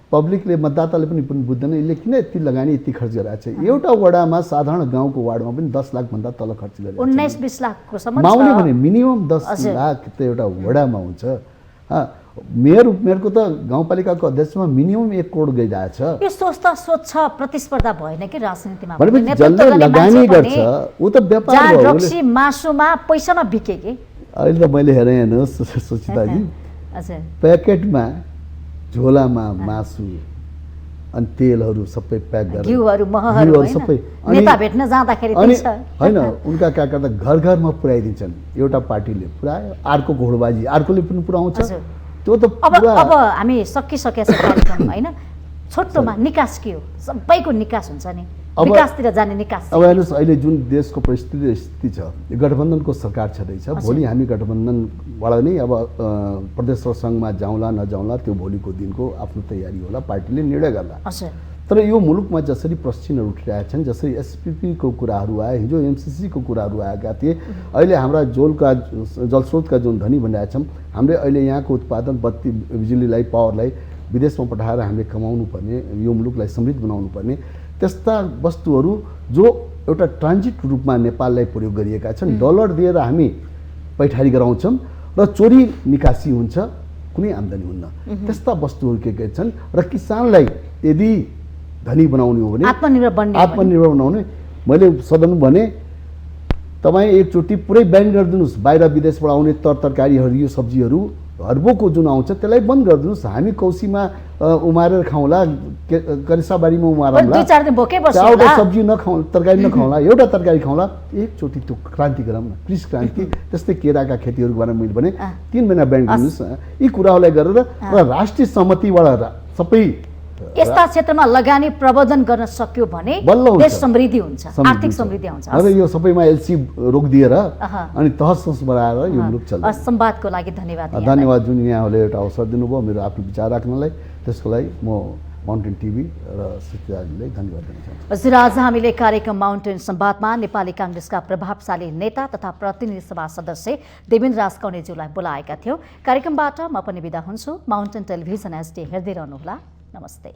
पब्लिकले, मतदाताले पनि बुझ्दैन यसले किन यति लगानी यति खर्च गरिरहेको छ। एउटा वडामा, साधारण गाउँको वार्डमा पनि 10 लाखभन्दा तल खर्च गरिरहेको छ। 19-20 लाखको सम्म माउने भने मिनिमम 10 लाख त एउटा वडामा हुन्छ। मेयर उपमेयरको त गाउँपालिकाको अध्यक्षमा मिनिमम 1 करोड गइरहेछ। यो सोच प्रतिस्पर्धा भएन कि राजनीतिमा? जसले लगानी गर्छ ऊ त व्यापार हो, रक्सी मासुमा पैसामा बिके के। अहिले त मैले हेरेँ, हेर्नुहोस् सुचिताजी, प्याकेटमा झोलामा मासु अनि तेलहरू सबै प्याक गरेर, घिउहरू, महहरू सबै नेता भेट्न जाँदाखेरि होइन, उनका कार्यकर्ता घर घरमा पुर्याइदिन्छन्। एउटा पार्टीले पुर्यायो, अर्को घोडबाजी अर्कोले पनि पुर्याउँछ। त्यो त अब हामी सकिसकेका छ कार्यक्रम होइन, छोटोमा निकास के हो? सबैको निकास हुन्छ नि, विकासतिर जाने निकास। अब हेर्नुहोस्, अहिले जुन देशको परिस्थिति स्थिति छ, गठबन्धनको सरकार छँदैछ, भोलि हामी गठबन्धनबाट नै अब प्रदेश सङ्घमा जाउँला नजाउँला त्यो भोलिको दिनको आफ्नो तयारी होला, पार्टीले निर्णय गर्ला। तर यो मुलुकमा जसरी प्रश्नहरू उठिरहेका छन्, जसरी एसपिपीको कुराहरू आए, हिजो एमसिसीको कुराहरू आएका थिए, अहिले हाम्रा जलस्रोतका जुन धनी भनिरहेका छौँ, हामीले अहिले यहाँको उत्पादन, बत्ती, बिजुलीलाई, पावरलाई विदेशमा पठाएर हामीले कमाउनु पर्ने, यो मुलुकलाई समृद्ध बनाउनु पर्ने त्यस्ता वस्तुहरू जो एउटा ट्रान्जिट रूपमा नेपाललाई प्रयोग गरिएका छन्, डलर दिएर हामी पैठारी गराउँछौँ र चोरी निकासी हुन्छ, कुनै आम्दानी हुन्न। त्यस्ता वस्तुहरू के छन् र किसानलाई यदि धनी बनाउने हो भने, आत्मनिर्भर बनाउने, मैले सदन भने तपाईँ एकचोटि पुरै ब्यान गरिदिनुहोस्। बाहिर विदेशबाट आउने तरकारीहरू, यो सब्जीहरू हर्बोको जुन आउँछ त्यसलाई बन्द गरिदिनुहोस्। हामी कौसीमा उमारेर खाउँला, करेसाबारीमा उमारौँला, चाउर सब्जी नखाउँ, तरकारी नखाउँला, एउटा तरकारी खाउँला। एकचोटि त्यो क्रान्ति गरौँ न, कृषि क्रान्ति। त्यस्तै केराका खेतीहरूको बारेमा मैले भने 3 महिना ब्यान गरिदिनुहोस्। यी कुराहरूलाई गरेर र राष्ट्रिय सहमतिबाट सबै यस्ता क्षेत्रमा लगानी प्रबन्धन गर्न सक्यो भने देश समृद्धि हुन्छ, आर्थिक समृद्धि हुन्छ। अब यो सबैमा एलसी रोकिदिएर अनि तहस बनाएर यो मुलुक चल्छ। संवादको लागि धन्यवाद। धन्यवाद जुन यहाँहरूले एउटा अवसर दिनुभयो मेरो आफ्नो विचार राख्नलाई, त्यसको लागि म माउन्टेन टिभी र सुचिताजीलाई धन्यवाद दिन चाहन्छु। हजुर, आज हामीले कार्यक्रम माउन्टेन संवादमा नेपाली काङ्ग्रेसका प्रभावशाली नेता तथा प्रतिनिधि सभा सदस्य देवेन्द्र राज कौनेज्यूलाई बोलाएका थियौँ। कार्यक्रमबाट म पनि बिदा हुन्छु। माउन्टेन टेलिभिजन HD हेर्दै रहनुहोला। नमस्ते।